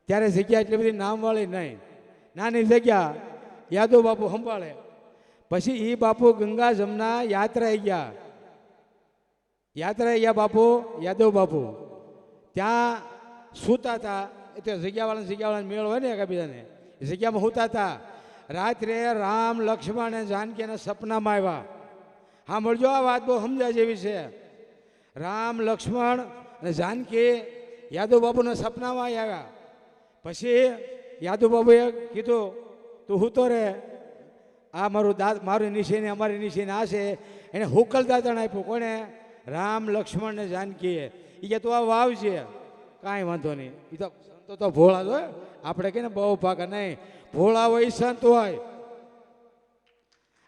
ત્યારે જગ્યા એટલી બધી નામવાળી નહીં, નાની જગ્યા યાદવ બાપુ સંભાળે. પછી એ બાપુ ગંગા જમના યાત્રાએ ગયા બાપુ યાદવ બાપુ ત્યાં સૂતા હતા. તો જગ્યાવાળાને મેળ હોય ને એકબીજાને એ જગ્યામાં સૂતા હતા. રાત્રે રામ લક્ષ્મણ અને જાનકીના સપનામાં આવ્યા. હા મળજો આ વાત બહુ સમજા જેવી છે. રામ લક્ષ્મણ અને જાનકી યાદવ બાપુના સપનામાં આવ્યા. પછી યાદવ બાબુએ કીધું તું હું તો રે આ મારું નિશાની અમારી નિશાની આ છે. એને હુકલ દાતણ આપ્યું. કોને? રામ લક્ષ્મણ ને જાનકીએ. એ કે તું આ વાવ છે કાંઈ વાંધો નહીં. એ તો સંતો તો ભોળા હોય, આપણે કે ને બહુ પાકા નહીં. ભોળા હોય સંત હોય.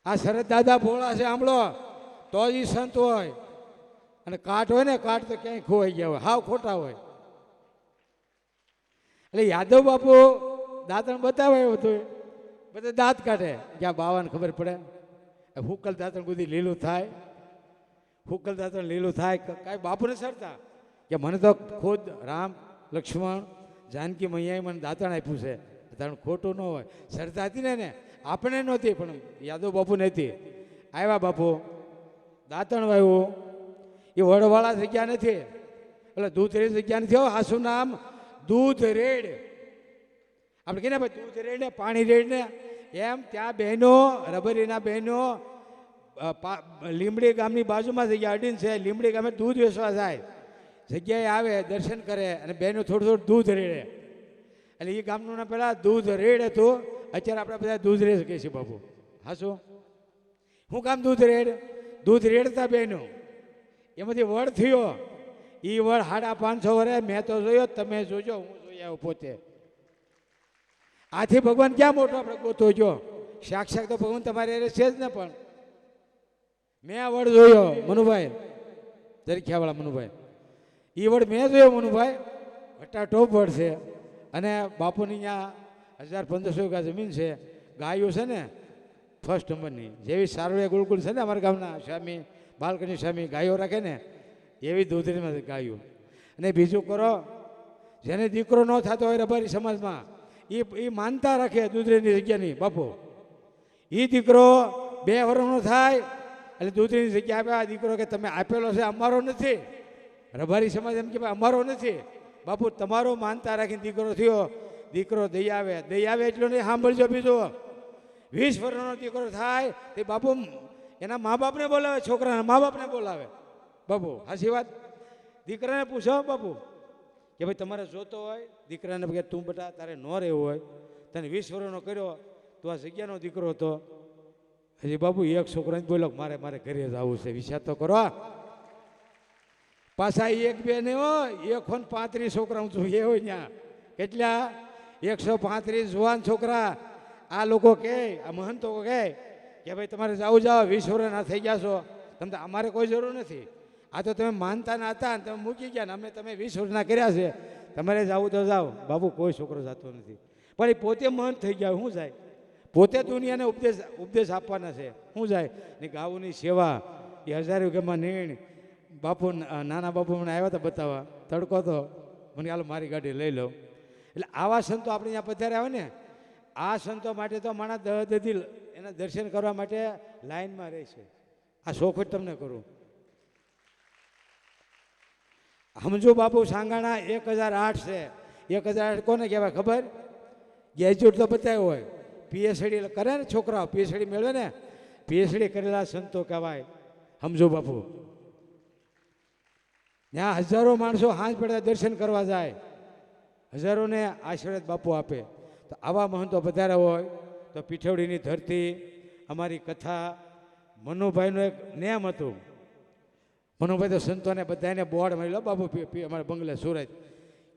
આ શરદ દાદા ભોળા છે સાંભળો તો જ સંત હોય. અને કાટ હોય ને કાટ તો ક્યાંય ખોવાઈ ગયા હોય, હાવ ખોટા હોય. એટલે યાદવ બાપુ દાંતણ બતાવે બધું બધા દાંત કાઢે જ્યાં બાવાને ખબર પડે. હુકલ દાંતણ બધી લીલું થાય. હુકલ દાંતણ લીલું થાય કાંઈ બાપુને સરતા કે મને તો ખુદ રામ લક્ષ્મણ જાનકી મૈયાએ મને દાંતણ આપ્યું છે. દાંતણ ખોટું ન હોય. સરતા હતી ને આપણે નહોતી પણ યાદવ બાપુ નથી. આવ્યા બાપુ દાંતણ વાવ્યું. એ વડવાળા જગ્યા નથી એટલે દૂધરેડ જગ્યા નથી. હાસું નામ દૂધ રેડ. આપણે કહીએ ને ભાઈ દૂધ રેડ ને પાણી રેડ ને એમ ત્યાં બહેનો રબરીના બહેનો લીમડી ગામની બાજુમાં જગ્યા અડીને છે. લીમડી ગામે દૂધ વેચવા જાય. જગ્યાએ આવે દર્શન કરે અને બહેનો થોડું દૂધ રેડે. એટલે એ ગામનું નામ પહેલાં દૂધ રેડ હતું. અત્યારે આપણે બધા દૂધ રેડ કહીએ છીએ બાપુ. હાસું શું કામ દૂધ રેડ? દૂધ રેડતા બહેનો એમાંથી વડ થયો. એ વડ 550 વર્ષે મેં તો જોયો, તમે જોજો, હું જોઈ આવ્યો પોતે. આથી ભગવાન ક્યાં મોટો આપણે ગોતો જો. સાક્ષાત તો ભગવાન તમારે છે જ ને. પણ મેં આ વડ જોયો મનુભાઈ જરીખ્યાવાળા મનુભાઈ. એ વડ મેં જોયો મનુભાઈ. હટ્ટા ટોપ વડ છે. અને બાપુની ત્યાં 1500 વીઘા જમીન છે. ગાયો છે ને ફર્સ્ટ નંબરની. જેવી સારવે ગુલકુલ છે ને અમારા ગામના સ્વામી બાલકની સ્વામી ગાયો રાખે ને એવી દૂધરીમાં ગાયો. અને બીજું કરો જેને દીકરો ન થતો હોય રબારી સમાજમાં એ માનતા રાખે દૂધરીની જગ્યાની બાપુ. એ દીકરો 2 વર્ષનો થાય એટલે દૂધરીની જગ્યા આપે. આ દીકરો કે તમે આપેલો છે અમારો નથી. રબારી સમાજ એમ કે ભાઈ અમારો નથી. બાપુ તમારો માનતા રાખીને દીકરો થયો, દીકરો દઈ આવે એટલું નહીં, સાંભળજો બીજું. 20 વર્ષનો દીકરો થાય તે બાપુ એના મા બાપને બોલાવે, છોકરાના મા બાપને બોલાવે. બાપુ સાચી વાત. દીકરાને પૂછો બાપુ કે ભાઈ તમારે જોતો હોય, દીકરાને કે તું બેટા તારે ન રહેવું હોય, તને 20 વર્ષનો કર્યો, તું આ જગ્યાનો દીકરો હતો, હજી બાપુ એક છોકરાને બોલો મારે ઘરે જવું છે, વિચાર તો કરો. પાછા એક બે ને હોય, 135 છોકરા હું જોઈએ હોય ત્યાં કેટલા 135 જુવાન છોકરા. આ લોકો કહે, આ મહંતો કહે કે ભાઈ તમારે જાઓ 20 વર્ષના થઈ ગયા છો, તમને અમારે કોઈ જરૂર નથી, આ તો તમે માનતા ના હતા ને તમે મૂકી ગયા ને અમે તમે 20 વર્ષના કર્યા છે, તમારે જાવું તો જાઓ. બાબુ કોઈ છોકરો જતો નથી, પણ એ પોતે મહંત થઈ ગયા, શું જાય, પોતે દુનિયાને ઉપદેશ આપવાના છે, શું જાય ને ગાઉની સેવા એ 1000 રૂપિયામાં નીણ. બાપુ નાના બાપુ મને આવ્યા હતા બતાવવા, તડકો તો મને હાલો મારી ગાડી લઈ લો. એટલે આવા સંતો આપણે ત્યાં પધારે આવે ને, આ સંતો માટે તો માણસ દહદી એના દર્શન કરવા માટે લાઈનમાં રહે છે. આ શોખ જ તમને કરું. સમજો બાપુ સાંગાણા 1008 છે. 1008 કોને કહેવાય ખબર? ગ્રેજ્યુએટ તો બતાવ્યો હોય, પીએચડી કરે ને છોકરાઓ, પીએચડી મેળવે ને, પીએચડી કરેલા સંતો કહેવાય. સમજો બાપુ ત્યાં હજારો માણસો હાંજ પડતા દર્શન કરવા જાય, હજારોને આશીર્વાદ બાપુ આપે. તો આવા મહંતો વધારે હોય તો પીઠવડીની ધરતી, અમારી કથા, મનુભાઈનું એક નેમ હતું. મનુભાઈ તો સંતોને બધાને બોર્ડ મળ્યો બાપુ અમારા બંગલે સુરત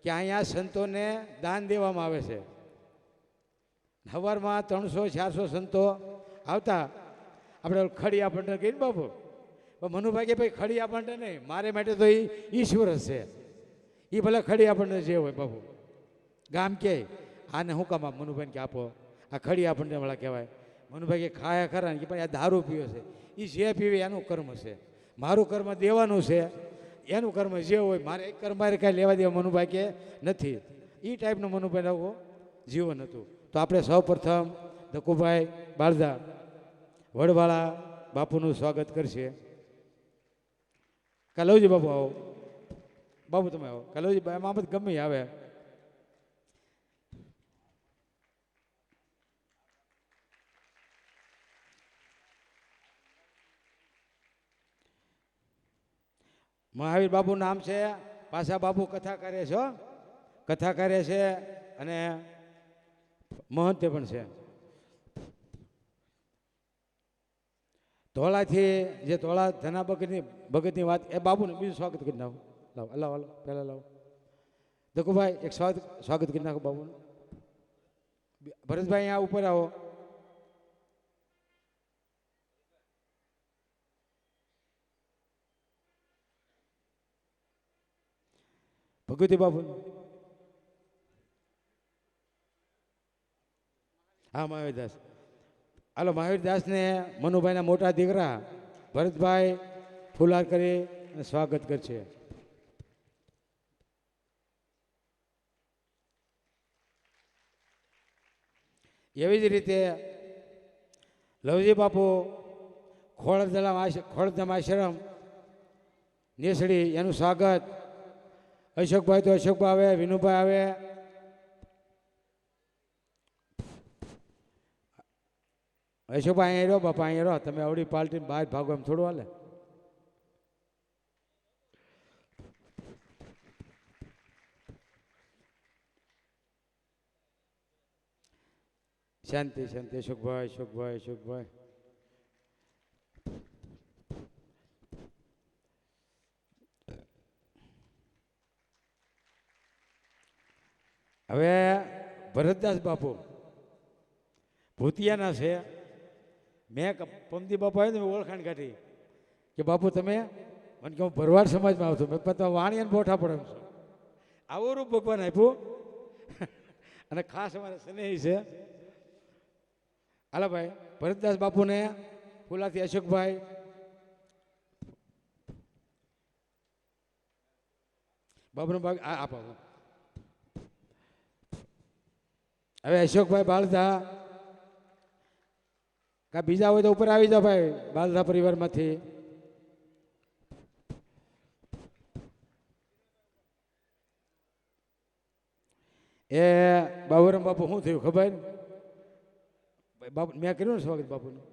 કે અહીંયા સંતોને દાન દેવામાં આવે છે. સવારમાં 300-400 સંતો આવતા. આપણે ખડિયા પંડર કહીને બાપુ, પણ મનુભાઈ કે ભાઈ ખડિયા પંડર નહીં, મારે માટે તો એ ઈશ્વર જ છે, એ ભલે ખડિયા પંડર જે હોય બાપુ. ગામ કે આને શું કામ આપ? મનુભાઈને કે આપો, આ ખડિયા પંડરવાળા કહેવાય. મનુભાઈ કે ખાયા ખરા ને કે ભાઈ આ દારૂ પીવે છે, એ જે પીવે એનું કર્મ છે, મારું કર્મ દેવાનું છે, એનું કર્મ જે હોય, મારે એક કર્મ મારે કાંઈ લેવા દેવા મનુભાઈ કે નથી. એ ટાઈપનું મનુભાઈ આવું જીવન હતું. તો આપણે સૌ પ્રથમ દકુભાઈ બાળદા વડવાળા બાપુનું સ્વાગત કરશે. કાલવજી બાપુ આવો, બાપુ તમે આવો. કાલવજી મામદ ગમે આવે. મહાવીર બાપુ નામ છે, પાછા બાપુ કથા કરે છે, કથા કરે છે અને મહંત પણ છે. ધોળાથી જે ધોળા ધના ભગતની વાત એ બાપુને બીજું સ્વાગત કરી નાખો. લાવો લાવો લાવો પહેલાં લાવો દકુભાઈ, એક સ્વાગત કરી નાખો બાપુને. ભરતભાઈ અહીંયા ઉપર આવો. ભગવતી બાપુ, હા મહાવીરદાસ. હાલો મહાવીરદાસને મનુભાઈના મોટા દીકરા ભરતભાઈ ફુલાર કરી સ્વાગત કરશે. એવી જ રીતે લવજી બાપુ ખોડધામ આશ્રમ નેસડી, એનું સ્વાગત. અશોકભાઈ તો અશોકભાઈ આવે, વિનુભાઈ આવે. અશોકભાઈ અહીંયા રહ્યો, બાપા અહીંયા રહો, તમે આવડી પાલટી બહાર ભાગો એમ થોડું હાલે. શાંતિ શાંતિ. અશોકભાઈ અશોકભાઈ અશોકભાઈ હવે ભરતદાસ બાપુ ભૂતિયાના છે. મેં પમદી બાપુ આવ્યો ને ઓળખાણ કાઢી કે બાપુ તમે મને કે હું ભરવાડ સમાજમાં આવતો, મેં તમે વાણિયાને બોઠા પડે એમ છો. આવું રૂપ ભગવાન આપ્યું. અને ખાસ અમારે સ્નેહી છે. હાલો ભાઈ, ભરતદાસ બાપુને ફુલાથી અશોકભાઈ, બાપુનો ભાગ આપો. હવે અશોકભાઈ બાળધા કા બીજા હોય તો ઉપર આવી જાઓ ભાઈ, બાળધા પરિવારમાંથી. એ બાબુરામ બાપુ શું થયું ખબર? બાપુ મેં કર્યું ને સ્વાગત બાપુનું,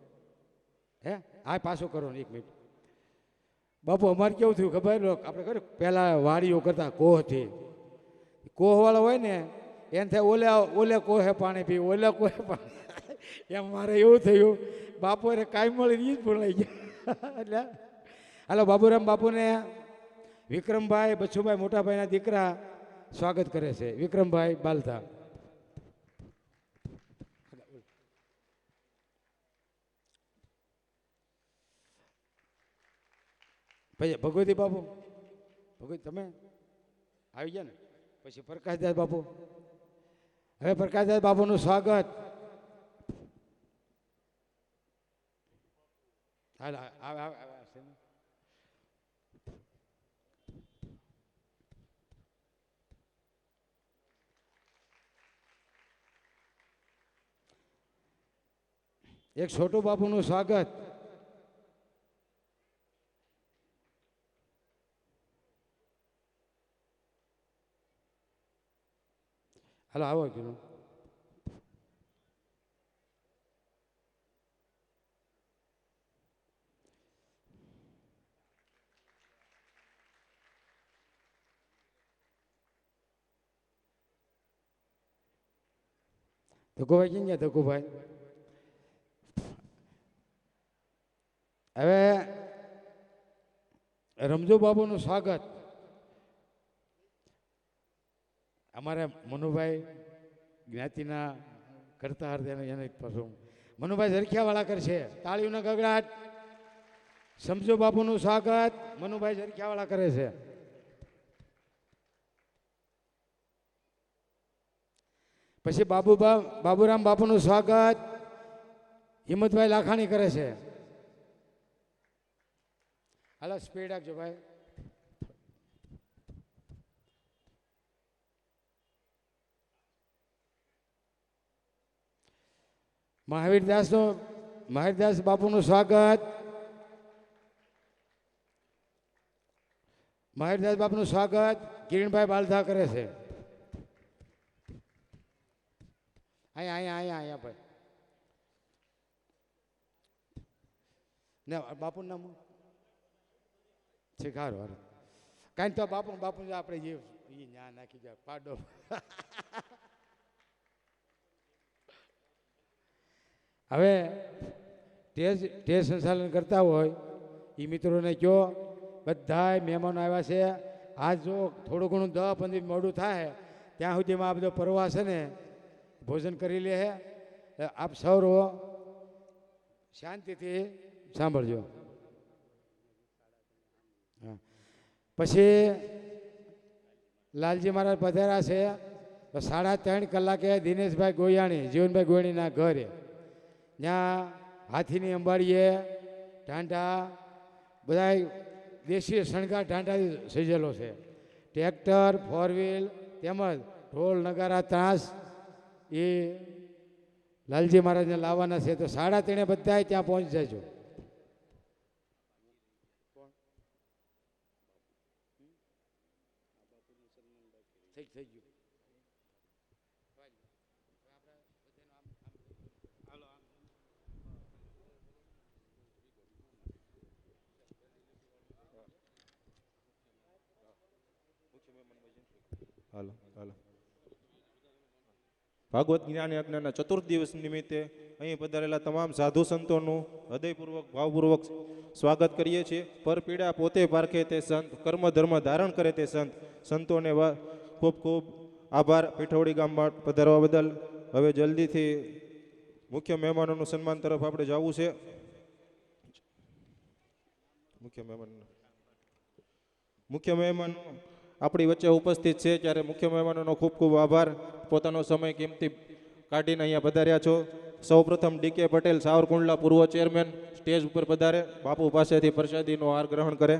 હે હા પાછું કરો ને 1 મિનિટ. બાપુ અમારે કેવું થયું ખબર? આપણે ખબર પહેલાં વાડીઓ કરતા કોહથી, કોહવાળો હોય ને એને થાય ઓલે ઓલે કોહે પાણી પી, ઓલે કોહે પાણી એમ મારે એવું થયું. બાપુ એને કાંઈ મળી એ જ ભૂલાઈ ગયા. એટલે હાલો બાબુરામ બાપુને વિક્રમભાઈ બચ્ચુભાઈ મોટાભાઈના દીકરા સ્વાગત કરે છે. વિક્રમભાઈ બાલધા. પછી ભગવતી બાપુ, ભગવતી તમે આવી ગયા ને? પછી પ્રકાશદાસ બાપુ. હવે પ્રકાશદાસ બાપુનું સ્વાગત. હાલ એક છોટું બાપુનું સ્વાગત. હાલો આવો કીધું. ધક્કુભાઈ ક્યાં ગયા? ધક્કુભાઈ હવે રમજો બાબુનું સ્વાગત. અમારા મનુભાઈ જ્ઞાતિના કરતા હરદે એને પાછું મનુભાઈ ઝરખિયાવાળા કરશે. તાળીઓના ગગડાટ. સમજો બાપુનું સ્વાગત મનુભાઈ ઝરખિયાવાળા કરે છે. પછી બાબુરામ બાપુનું સ્વાગત હિંમતભાઈ લાખાણી કરે છે. હાલો સ્પીડ રાખજો ભાઈ. મહાવીરદાસ બાપુનું સ્વાગત. મહાવીરદાસ બાપુનું સ્વાગત કિરણભાઈ બાલધા કરે છે. અહીંયા ભાઈ ને બાપુનું નામ શીખારો. કાંઈ તો બાપુ આપણે જે ન્યા નાખી જાય પાડો. હવે સ્ટેજ સંચાલન કરતા હોય એ મિત્રોને કહો બધા મહેમાનો આવ્યા છે. આજ જો થોડું ઘણું 10-15 મોડું થાય ત્યાં સુધીમાં આ બધો પ્રવાસ છે ને ભોજન કરી લે. આપ સૌ શાંતિથી સાંભળજો. હા પછી લાલજી મહારાજ પધાર્યા છે. 3.5 કલાકે દિનેશભાઈ ગોયાણી જીવનભાઈ ગોયાણીના ઘરે ત્યાં હાથીની અંબાડીએ ઢાંઢા બધા દેશી શણગાર ઢાંઢાથી સજેલો છે. ટ્રેક્ટર 4 વ્હીલ તેમજ ઢોલ નગારા ત્રાસ એ લાલજી મહારાજને લાવવાના છે. તો 3:30 બધા ત્યાં પહોંચી જજો. થઈ ગયું. ભાગવત જ્ઞાન યજ્ઞના 4th દિવસ નિમિત્તે અહીં પધારેલા તમામ સાધુ સંતોનું હૃદયપૂર્વક ભાવપૂર્વક સ્વાગત કરીએ છીએ. પરપીડા પોતે પારખે તે સંત, કર્મ ધર્મ ધારણ કરે તે સંત. સંતોને ખૂબ ખૂબ આભાર પીઠોડી ગામમાં પધારવા બદલ. હવે જલ્દીથી મુખ્ય મહેમાનોનું સન્માન તરફ આપણે જવું છે. મુખ્ય મહેમાન આપણી વચ્ચે ઉપસ્થિત છે ત્યારે મુખ્ય મહેમાનોનો ખૂબ ખૂબ આભાર. પોતાનો સમય કિંમતી કાઢીને અહીંયા પધાર્યા છો. સૌપ્રથમ ડીકે પટેલ સાવરકુંડલા પૂર્વ ચેરમેન સ્ટેજ ઉપર પધારે, બાપુ પાસેથી પ્રસાદીનો હાર ગ્રહણ કરે.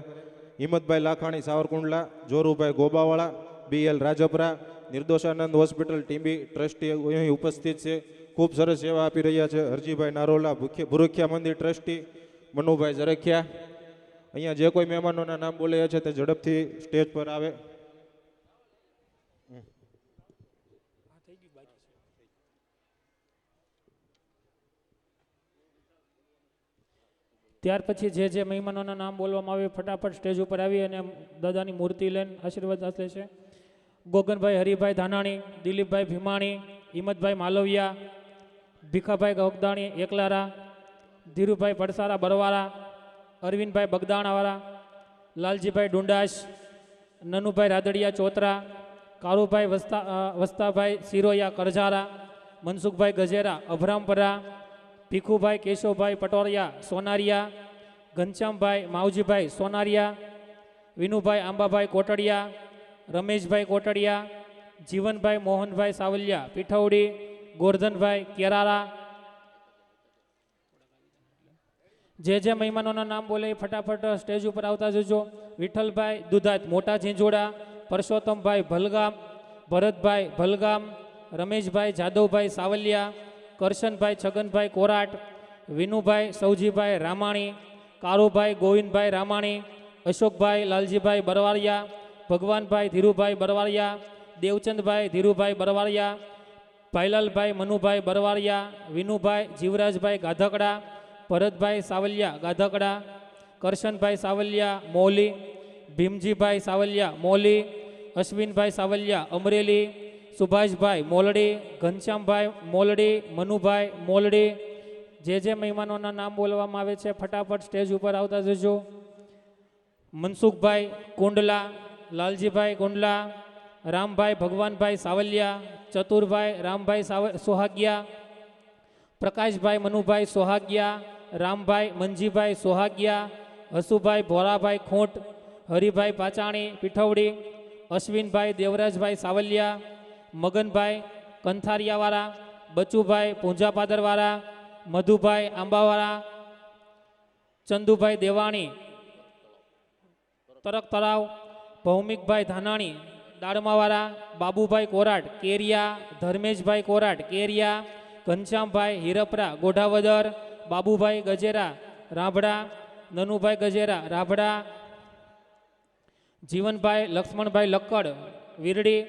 Himmatbhai Lakhani Savarkundla, Jorubhai Gobawala, BL Rajpara, Nirdoshanand hospital TB trustee અહીં ઉપસ્થિત છે. ખૂબ સરસ સેવા આપી રહ્યા છે. હરજીભાઈ નારોલા ભુરખ્યા મંદિર ટ્રસ્ટી, મનુભાઈ ઝરખિયા. અહીંયા જે કોઈ મહેમાનોના નામ બોલે છે તે ઝડપથી સ્ટેજ પર આવે. ત્યાર પછી જે મહેમાનોના નામ બોલવામાં આવે ફટાફટ સ્ટેજ ઉપર આવી અને દાદાની મૂર્તિ લઈને આશીર્વાદ લે છે. ગોગનભાઈ હરિભાઈ ધાનાણી, દિલીપભાઈ ભીમાણી, હિંમતભાઈ માલવિયા, ભીખાભાઈ ગોગદાણી એકલારા, ધીરુભાઈ પડસારા બરવારા, અરવિંદભાઈ બગદાણાવાળા, લાલજીભાઈ ડુંડાસ, નનુભાઈ રાદડિયા ચોતરા, કારુભાઈ વસ્તાભાઈ સિરોયા કરજારા, મનસુખભાઈ ગજેરા અભરામપરા, ભીખુભાઈ કેશવભાઈ પટોરિયા સોનારિયા, ઘનશ્યામભાઈ માવજીભાઈ સોનારિયા, વિનુભાઈ આંબાભાઈ કોટડિયા, રમેશભાઈ કોટડિયા, જીવનભાઈ મોહનભાઈ સાવલિયા પીઠવડી, ગોરધનભાઈ કેરારા. જે મહેમાનોના નામ બોલે એ ફટાફટ સ્ટેજ ઉપર આવતા જજો. વિઠ્ઠલભાઈ દુધાત મોટા ઝીંઝોડા, પરસોત્તમભાઈ ભલગામ, ભરતભાઈ ભલગામ, રમેશભાઈ જાદવભાઈ સાવલિયા, કરશનભાઈ છગનભાઈ કોરાટ, વિનુભાઈ સૌજીભાઈ રામાણી, કારુભાઈ ગોવિંદભાઈ રામાણી, અશોકભાઈ લાલજીભાઈ બરવારિયા, ભગવાનભાઈ ધીરુભાઈ બરવારિયા, દેવચંદભાઈ ધીરુભાઈ બરવારિયા, ભાઈલાલભાઈ મનુભાઈ બરવારિયા, વિનુભાઈ જીવરાજભાઈ ગાધકડા, ભરતભાઈ સાવલિયા ગાધકડા, કરશનભાઈ સાવલિયા મોલી, ભીમજીભાઈ સાવલિયા મોલી, અશ્વિનભાઈ સાવલિયા અમરેલી, સુભાષભાઈ મોલડી, ઘનશ્યામભાઈ મોલડી, મનુભાઈ મોલડી. જે મહેમાનોના નામ બોલવામાં આવે છે ફટાફટ સ્ટેજ ઉપર આવતા જજો. મનસુખભાઈ કુંડલા, લાલજીભાઈ કુંડલા, રામભાઈ ભગવાનભાઈ સાવલિયા, ચતુરભાઈ રામભાઈ સોહાગિયા, પ્રકાશભાઈ મનુભાઈ સોહાગિયા, રામભાઈ મંજીભાઈ સોહાગિયા, હસુભાઈ ભોરાભાઈ ખૂંટ, હરિભાઈ પાચાણી પીઠવડી, અશ્વિનભાઈ દેવરાજભાઈ સાવલિયા, મગનભાઈ કંથારિયાવાળા, બચુભાઈ પૂંજાપાદરવાળા, મધુભાઈ આંબાવાળા, ચંદુભાઈ દેવાણી તરક તળાવ, ભૌમિકભાઈ ધાનાણી દાડમાવાળા, બાબુભાઈ કોરાટ કેરિયા, ધર્મેશભાઈ કોરાટ કેરિયા, ઘનશ્યામભાઈ હિરપરા ગોઢાવદર, બાબુભાઈ ગજેરા રાભડા, નનુભાઈ ગજેરા રાભડા, જીવનભાઈ લક્ષ્મણભાઈ લક્કડ વીરડી,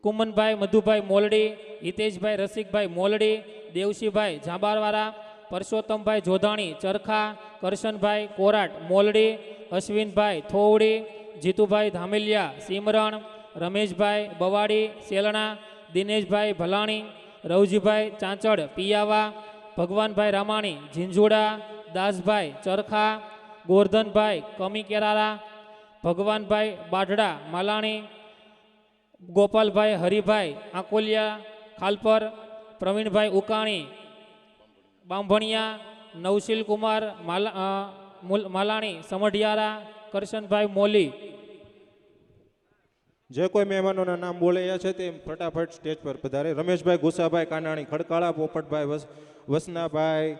કુમનભાઈ મધુભાઈ મોલડી, હિતેશભાઈ રસિકભાઈ મોલડી, દેવશીભાઈ જાંબારવાળા, પરસોત્તમભાઈ જોધાણી ચરખા, કરશનભાઈ કોરાટ મોલડી, અશ્વિનભાઈ થોવડી, જીતુભાઈ ધામેલિયા સિમરણ, રમેશભાઈ બવાડી સેલણા, દિનેશભાઈ ભલાણી, રવજીભાઈ ચાંચડ પિયાવા, ભગવાનભાઈ રામાણી ઝીંઝુડા, દાસભાઈ ચરખા, ગોરધનભાઈ કમી કેરારા, ભગવાનભાઈ બાઢડા માલાણી, ગોપાલભાઈ હરિભાઈ આકોલિયા ખાલપર, પ્રવીણભાઈ ઉકાણી બાંભણિયા, નવશીલ કુમાર માલાણી સમઢિયારા, કરશનભાઈ મોલી. જે કોઈ મહેમાનોના નામ બોલાયા છે તે ફટાફટ સ્ટેજ પર પધારે. રમેશભાઈ ગુસાભાઈ કાનાણી ખડકાળા, પોપટભાઈ વસનાભાઈ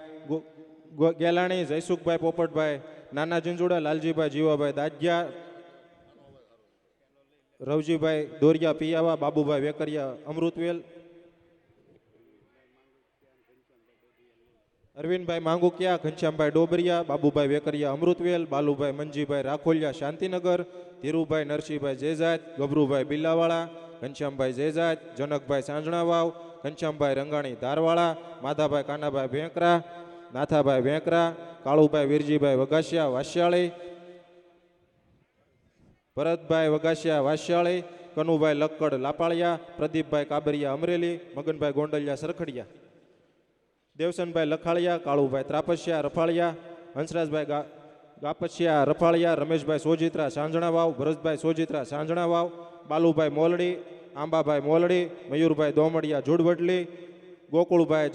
ગેલાણી, જયસુખભાઈ પોપટભાઈ નાના ઝીંઝુડા, લાલજીભાઈ જીવાભાઈ દાજ્યા, રવજીભાઈ દોરિયા પિયાવા, બાબુભાઈ વેકરિયા અમૃતવેલ, અરવિંદભાઈ માંગુકિયા, ઘનશ્યામભાઈ ડોબરિયા, બાબુભાઈ વેકરિયા અમૃતવેલ, બાલુભાઈ મંજીભાઈ રાખોલિયા શાંતિનગર, ધીરુભાઈ નરસિંહભાઈ જેજાત, ગભરુભાઈ બિલ્લાવાળા, ઘનશ્યામભાઈ જેજાત, જનકભાઈ સાંજણાવાવ, ઘનશ્યામભાઈ રંગાણી ધારવાળા, માધાભાઈ કાનાભાઈ વેંકરા, નાથાભાઈ વેંકરા, કાળુભાઈ વીરજીભાઈ વઘાસિયા વાસ્યાળી, ભરતભાઈ વઘાસિયા વાસ્યાળી, કનુભાઈ લક્કડ લાપાળિયા, પ્રદીપભાઈ કાબરિયા અમરેલી, મગનભાઈ ગોંડલિયા સરખડિયા, દેવસનભાઈ લખાળિયા, કાળુભાઈ ત્રાપસિયા રફાળિયા, હંસરાજભાઈ ગાપસિયા રફાળિયા, રમેશભાઈ સોજિત્રા સાંજણાવાવ, ભરતભાઈ સોજિત્રા સાંજણાવાવ, બાલુભાઈ મોલડી, આંબાભાઈ મોલડી, મયુરભાઈ દોમડિયા જોડવડલી, ગોકુળભાઈ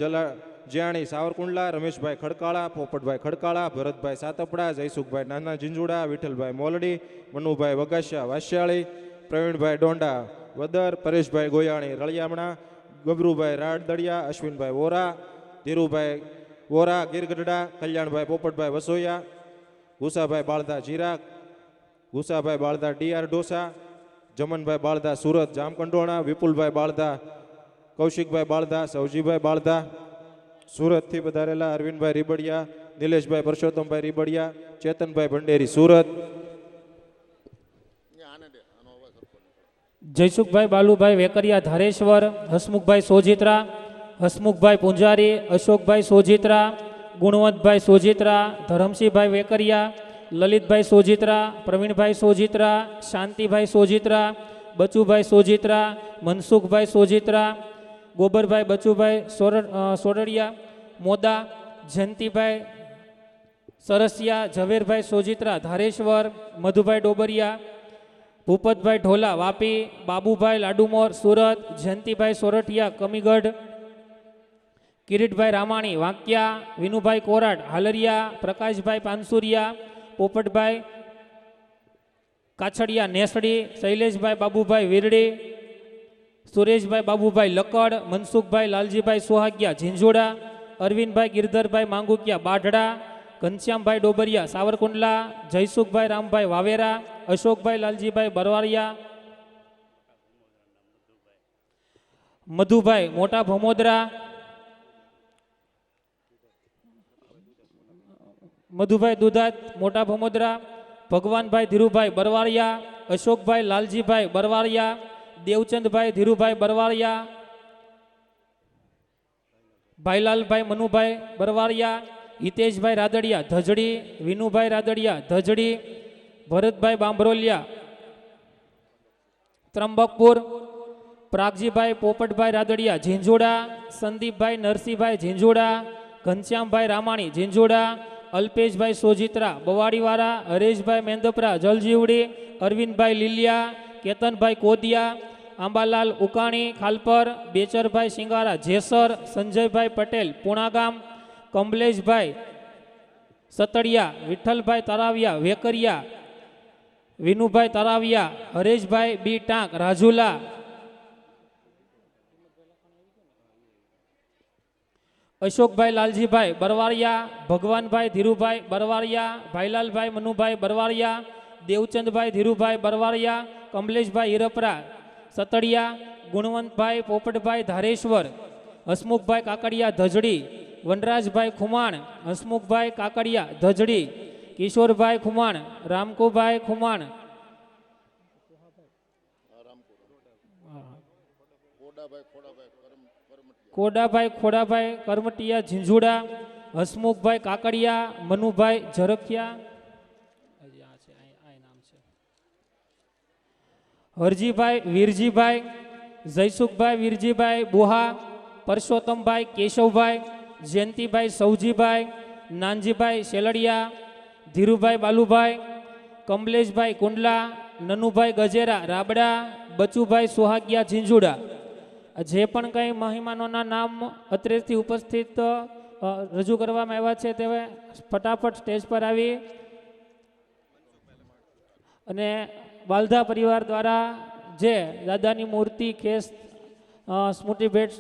જ્યાણી સાવરકુંડલા, રમેશભાઈ ખડકાળા, પોપટભાઈ ખડકાળા, ભરતભાઈ સાતપડા, જયસુખભાઈ નાના ઝીંઝુડા, વિઠ્ઠલભાઈ મોલડી, મનુભાઈ વઘાસિયા વાસ્યાળી, પ્રવીણભાઈ ડોંડા વદર, પરેશભાઈ ગોયાણી રળિયામણા, ગભરુભાઈ રાડદડિયા, અશ્વિનભાઈ વોરા, ધીરુભાઈ વોરા ગીરગઢડા, કલ્યાણભાઈ પોપટભાઈ વસોયા, ગુસાભાઈ બાળદા ચિરાગ, ગુસાભાઈ બાળદા ડીઆર ઢોસા, જમનભાઈ બાળદા સુરત જામકંડોણા, વિપુલભાઈ બાળદા, કૌશિકભાઈ બાળદા, સૌજીભાઈ બાળદા, સુરતથી પધારેલા અરવિંદભાઈ રીબડિયા, નિલેશભાઈ પરસોત્તમભાઈ રીબડિયા, ચેતનભાઈ ભંડેરી સુરત, જયસુખભાઈ બાલુભાઈ વેકરિયા ધારેશ્વર, હસમુખભાઈ સોજિત્રા, હસમુખભાઈ પૂંજારી, અશોકભાઈ સોજિત્રા, ગુણવંતભાઈ સોજિત્રા, ધરમસિંહભાઈ વેકરિયા, લલિતભાઈ સોજિત્રા, પ્રવીણભાઈ સોજિત્રા, શાંતિભાઈ સોજિત્રા, બચુભાઈ સોજિત્રા, મનસુખભાઈ સોજિત્રા, ગોબરભાઈ બચુભાઈ સોરડિયા, મોદા, જયંતિભાઈ સરસિયા, ઝવેરભાઈ સોજિત્રા ધારેશ્વર, મધુભાઈ ડોબરિયા, ભૂપતભાઈ ઢોલા વાપી, બાબુભાઈ લાડુમોર સુરત, જયંતિભાઈ સોરઠિયા કમીગઢ, કિરીટભાઈ રામાણી વાંકિયા, વિનુભાઈ કોરાટ હાલરિયા, પ્રકાશભાઈ પાનસુરિયા, પોપટભાઈ કાછડિયા નેસડી, શૈલેષભાઈ બાબુભાઈ વીરડી, સુરેશભાઈ બાબુભાઈ લકડ, મનસુખભાઈ લાલજીભાઈ સોહાગિયા ઝીંઝોડા, અરવિંદભાઈ ગિરધરભાઈ માંગુકિયા બાઢડા, ઘનશ્યામભાઈ ડોબરિયા સાવરકુંડલા, જયસુખભાઈ રામભાઈ વાવેરા, અશોકભાઈ લાલજીભાઈ બરવારિયા, મધુભાઈ મોટા ભમોદરા, મધુભાઈ દુધાત મોટા ભમોદરા, ભગવાનભાઈ ધીરુભાઈ બરવારિયા, અશોકભાઈ લાલજીભાઈ બરવારિયા, દેવચંદભાઈ ધીરુભાઈ બરવારિયા, ભાઈલાલભાઈ મનુભાઈ બરવારિયા, હિતેશભાઈ રાદડિયા ધજડી, વિનુભાઈ રાદડિયા ધજડી, ભરતભાઈ બાંભરોલિયા ત્રંબકપુર, પ્રાગજીભાઈ પોપટભાઈ રાદડિયા ઝીંઝોડા, સંદીપભાઈ નરસિંહભાઈ ઝીંઝોડા, ઘનશ્યામભાઈ રામાણી ઝીંઝોડા, અલ્પેશભાઈ સોજિત્રા બવાડીવાળા, હરેશભાઈ મેંદપરા જલજીવડી, અરવિંદભાઈ લીલિયા, કેતનભાઈ કોદિયા, આંબાલાલ ઉકાણી ખાલપર, બેચરભાઈ સિંગારા જેસર, સંજયભાઈ પટેલ પુણાગામ, કમલેશભાઈ સતડિયા, વિઠ્ઠલભાઈ તરાવિયા વેકરિયા, વિનુભાઈ તરાવિયા, હરેશભાઈ બી ટાંક રાજુલા, અશોકભાઈ લાલજીભાઈ બરવારિયા, ભગવાનભાઈ ધીરુભાઈ બરવારિયા, ભાઈલાલભાઈ મનુભાઈ બરવારિયા, દેવચંદભાઈ ધીરુભાઈ બરવારિયા, કમલેશભાઈ હિરપરા સતડિયા, ગુણવંતભાઈ પોપટભાઈ ધારેશ્વર, હસમુખભાઈ કાકડિયા ધજડી, વનરાજભાઈ ખુમાણ, હસમુખભાઈ કાકડિયા ધજડી, કિશોરભાઈ ખુમાણ, રામકુભાઈ ખુમાણ, કોડાભાઈ ખોડાભાઈ કરમટિયા ઝીંઝુડા, હસમુખભાઈ કાકડિયા, મનુભાઈ ઝરખિયા, હરજીભાઈ વીરજીભાઈ, જયસુખભાઈ વીરજીભાઈ બુહા, પરસોત્તમભાઈ કેશવભાઈ, જયંતિભાઈ સૌજીભાઈ, નાનજીભાઈ શેલડિયા, ધીરુભાઈ બાલુભાઈ, કમલેશભાઈ કુંડલા, નનુભાઈ ગજેરા રાબડા, બચુભાઈ સુહાગિયા ઝીંઝુડા. જે પણ કંઈ મહેમાનોના નામ અત્રેથી ઉપસ્થિત રજૂ કરવામાં આવ્યા છે તે ફટાફટ સ્ટેજ પર આવી અને બાલધા પરિવાર દ્વારા જે દાદાની મૂર્તિ કેસ સ્મૃતિ ભેટ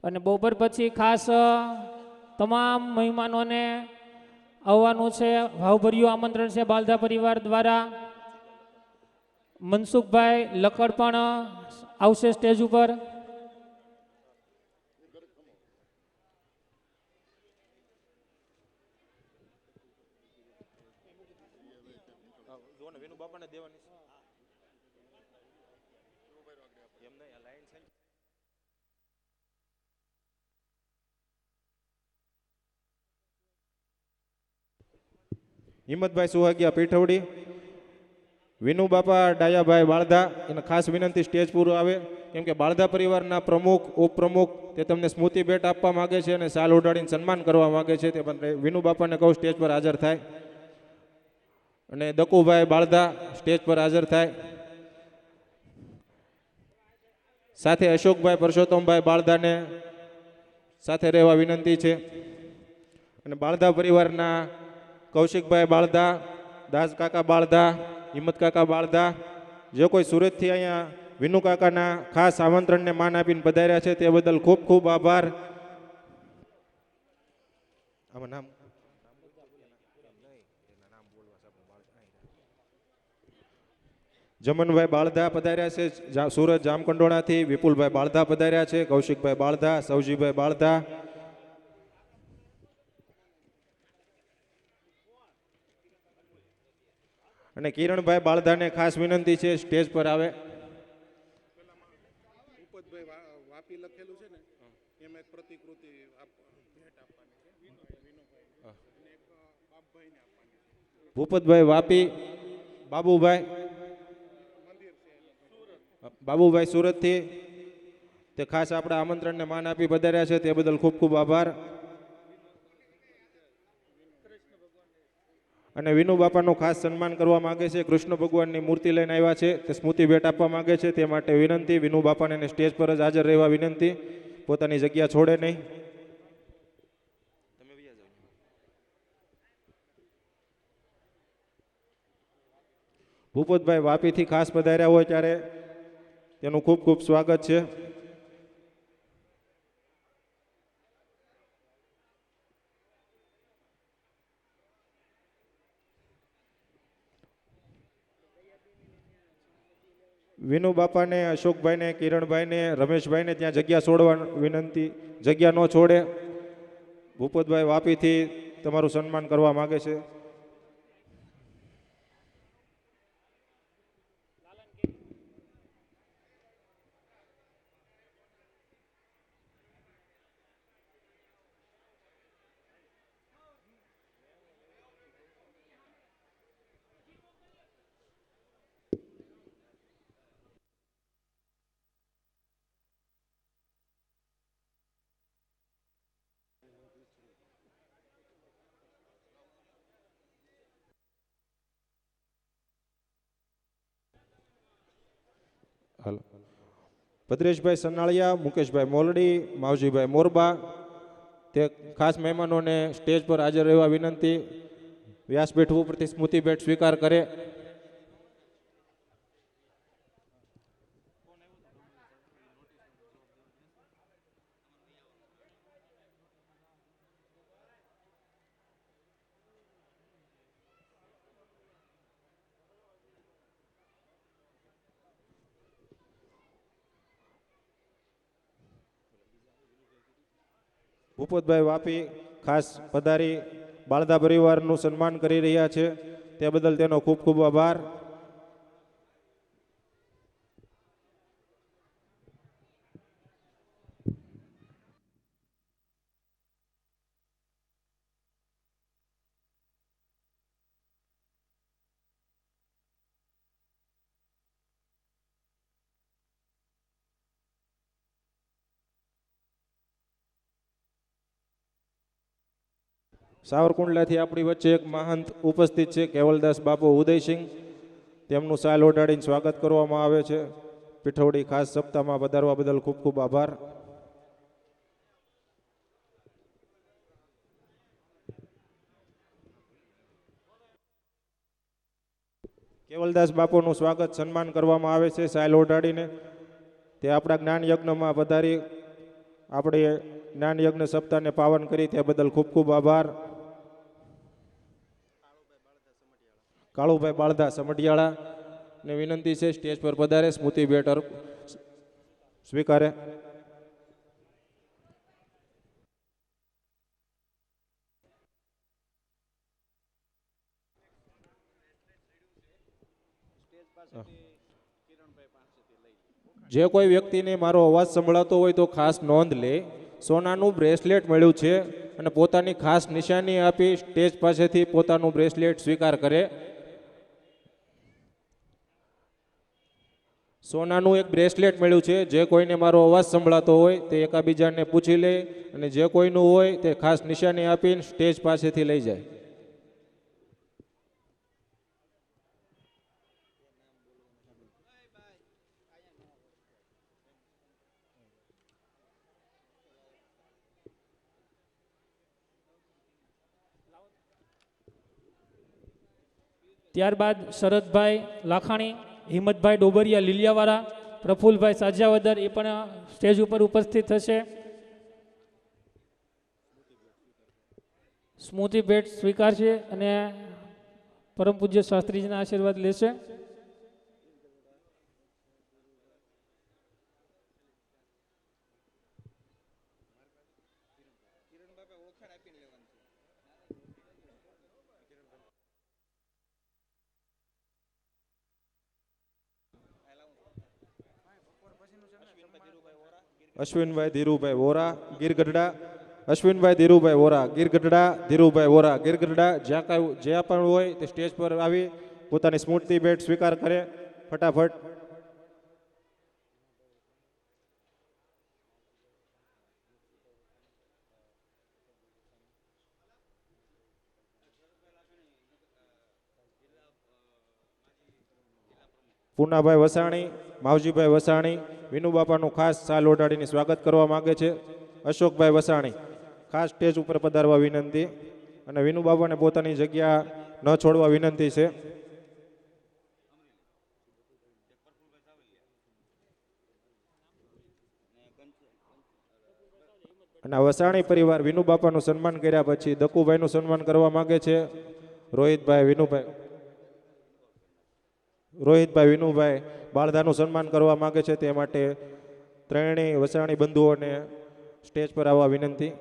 અને બપોર પછી ખાસ તમામ મહેમાનોને આવવાનું છે. ભાવભર્યું આમંત્રણ છે બાલધા પરિવાર દ્વારા. મનસુખભાઈ લકડ પણ આવશે સ્ટેજ ઉપર. હિંમતભાઈ સુહાગિયા પીઠવડી, વિનુ બાપા ડાયાભાઈ બાળધા, એને ખાસ વિનંતી સ્ટેજ પૂરું આવે, કેમ કે બાળધા પરિવારના પ્રમુખ ઉપપ્રમુખ તે તમને સ્મૃતિ ભેટ આપવા માગે છે અને સાલ ઉડાડીને સન્માન કરવા માગે છે. તે પણ વિનુ બાપાને કહું સ્ટેજ પર હાજર થાય. અને દકુભાઈ બાળધા સ્ટેજ પર હાજર થાય. સાથે અશોકભાઈ પરસોત્તમભાઈ બાળધાને સાથે રહેવા વિનંતી છે. અને બાળધા પરિવારના કૌશિકભાઈ બાળધા, દાસ કાકા બાળધા, હિંમત કાકા બાળધા, જે કોઈ સુરતથી અહીંયા વિનુ કાકાના ખાસ આમંત્રણને માન આપીને પધાર્યા છે તે બદલ ખૂબ ખૂબ આભાર. આમાં નામ જમનભાઈ બાળધા પધાર્યા છે સુરત જામકંડોળાથી. વિપુલભાઈ બાળધા પધાર્યા છે. કૌશિકભાઈ બાળધા, સૌજીભાઈ બાળધા, અને કિરણભાઈ બાળધાને ખાસ વિનંતી છે સ્ટેજ પર આવે. ભૂપતભાઈ વાપી, બાબુભાઈ સુરતથી તે ખાસ આપણા આમંત્રણને માન આપી પધાર્યા છે તે બદલ ખૂબ ખૂબ આભાર. અને વિનુ બાપાનું ખાસ સન્માન કરવા માંગે છે. કૃષ્ણ ભગવાનની મૂર્તિ લઈને આવ્યા છે તે સ્મૃતિ ભેટ આપવા માંગે છે તે માટે વિનંતી. વિનુ બાપાને સ્ટેજ પર જ હાજર રહેવા વિનંતી, પોતાની જગ્યા છોડે નહીં. ભૂપતભાઈ વાપીથી ખાસ પધાર્યા હોય ત્યારે તેનું ખૂબ ખૂબ સ્વાગત છે. વિનુ બાપાને, અશોકભાઈને, કિરણભાઈને, રમેશભાઈને ત્યાં જગ્યા છોડવા વિનંતી. જગ્યા ન છોડે. ભૂપતભાઈ વાપીથી તમારું સન્માન કરવા માગે છે. હાલો. ભદ્રેશભાઈ સનાળિયા, મુકેશભાઈ મોલડી, માવજીભાઈ મોરબા તે ખાસ મહેમાનોને સ્ટેજ પર હાજર રહેવા વિનંતી. વ્યાસપીઠ ઉપરથી સ્મૃતિ ભેટ સ્વીકાર કરે. ભૂપતભાઈ વાપી ખાસ પધારી બાળદા પરિવારનું સન્માન કરી રહ્યા છે તે બદલ તેનો ખૂબ ખૂબ આભાર. સાવરકુંડલાથી આપણી વચ્ચે એક મહંત ઉપસ્થિત છે, કેવલદાસ બાપુ ઉદયસિંહ. તેમનું સાલ ઓઢાડીને સ્વાગત કરવામાં આવે છે. પીઠોડી ખાસ સપ્તાહમાં પધારવા બદલ ખૂબ ખૂબ આભાર. કેવલદાસ બાપુનું સ્વાગત સન્માન કરવામાં આવે છે સાલ ઓઢાડીને. તે આપણા જ્ઞાન યજ્ઞમાં પધારી આપણે જ્ઞાન યજ્ઞ સપ્તાહને પાવન કરી તે બદલ ખૂબ ખૂબ આભાર. કાળુભાઈ બાળધા સમઢિયાળા ને વિનંતી છે સ્ટેજ પર પધારે, સ્મૃતિ ભેટ સ્વીકારે. જે કોઈ વ્યક્તિને મારો અવાજ સંભળાતો હોય તો ખાસ નોંધ લે. સોનાનું બ્રેસલેટ મળ્યું છે અને પોતાની ખાસ નિશાની આપી સ્ટેજ પાસેથી પોતાનું બ્રેસલેટ સ્વીકાર કરે. સોનાનું એક બ્રેસલેટ મળ્યું છે. જે કોઈને મારો અવાજ સંભળાતો હોય તે એકાબીજાને પૂછી લે અને જે કોઈનું હોય તે ખાસ નિશાની આપીને સ્ટેજ પાસેથી લઈ જાય. ત્યારબાદ શરદભાઈ લાખાણી, હિંમતભાઈ ડોબરિયા લીલિયાવાળા, પ્રફુલભાઈ સાજિયાવદર એ પણ સ્ટેજ ઉપર ઉપસ્થિત થશે. સ્મૃતિ ભેટ સ્વીકારશે અને પરમ પૂજ્ય શાસ્ત્રીજીના આશીર્વાદ લેશે. અશ્વિનભાઈ ધીરુભાઈ વોરા ગીરગઢડા, અશ્વિનભાઈ ધીરુભાઈ વોરા ગીરગઢડા, ધીરુભાઈ વોરા ગીરગઢડા. જ્યાં પણ હોય તે સ્ટેજ પર આવી પોતાની સ્મૃતિ ભેટ સ્વીકાર કરે ફટાફટ. પૂનાભાઈ વસાણી, માવજીભાઈ વસાણી વિનુબાપાનું ખાસ સાલ ઓઢાડીને સ્વાગત કરવા માગે છે. અશોકભાઈ વસાણી ખાસ સ્ટેજ ઉપર પધારવા વિનંતી અને વિનુબાપાને પોતાની જગ્યા ન છોડવા વિનંતી છે. અને વસાણી પરિવાર વિનુબાપાનું સન્માન કર્યા પછી દકુભાઈનું સન્માન કરવા માગે છે. રોહિતભાઈ વિનુભાઈ બાળધાનું સન્માન કરવા માગે છે, તે માટે ત્રણેય વસાણી બંધુઓને સ્ટેજ પર આવવા વિનંતી.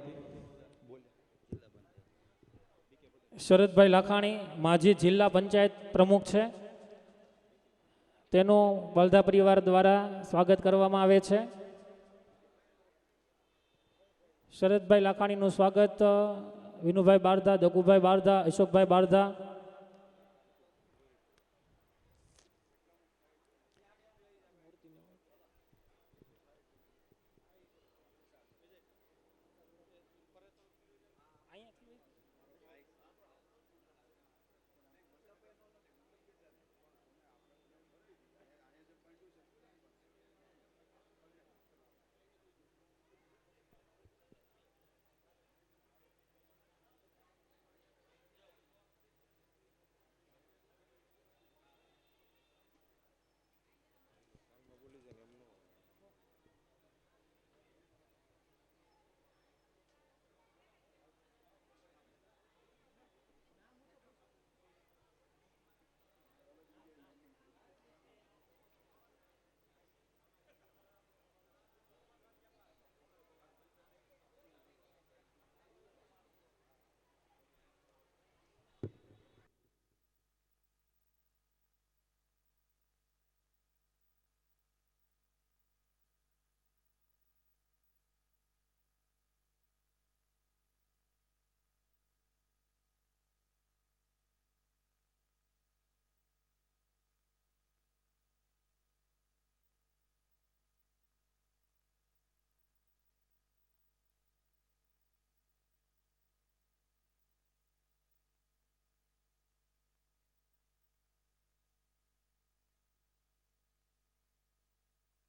શરદભાઈ લાખાણી માજી જિલ્લા પંચાયત પ્રમુખ છે, તેનું બળદા પરિવાર દ્વારા સ્વાગત કરવામાં આવે છે. શરદભાઈ લાખાણીનું સ્વાગત વિનુભાઈ બારધા, દકુભાઈ બારધા, અશોકભાઈ બારધા.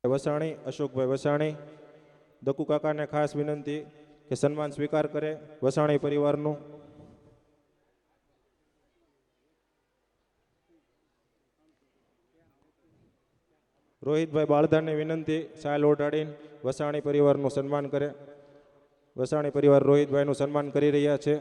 વસાણી, અશોકભાઈ વસાણી, દકુ કાકાને ખાસ વિનંતી કે સન્માન સ્વીકાર કરે વસાણી પરિવારનું. રોહિતભાઈ બાળધાને વિનંતી સાલ ઓઢાડીને વસાણી પરિવારનું સન્માન કરે. વસાણી પરિવાર રોહિતભાઈનું સન્માન કરી રહ્યા છે.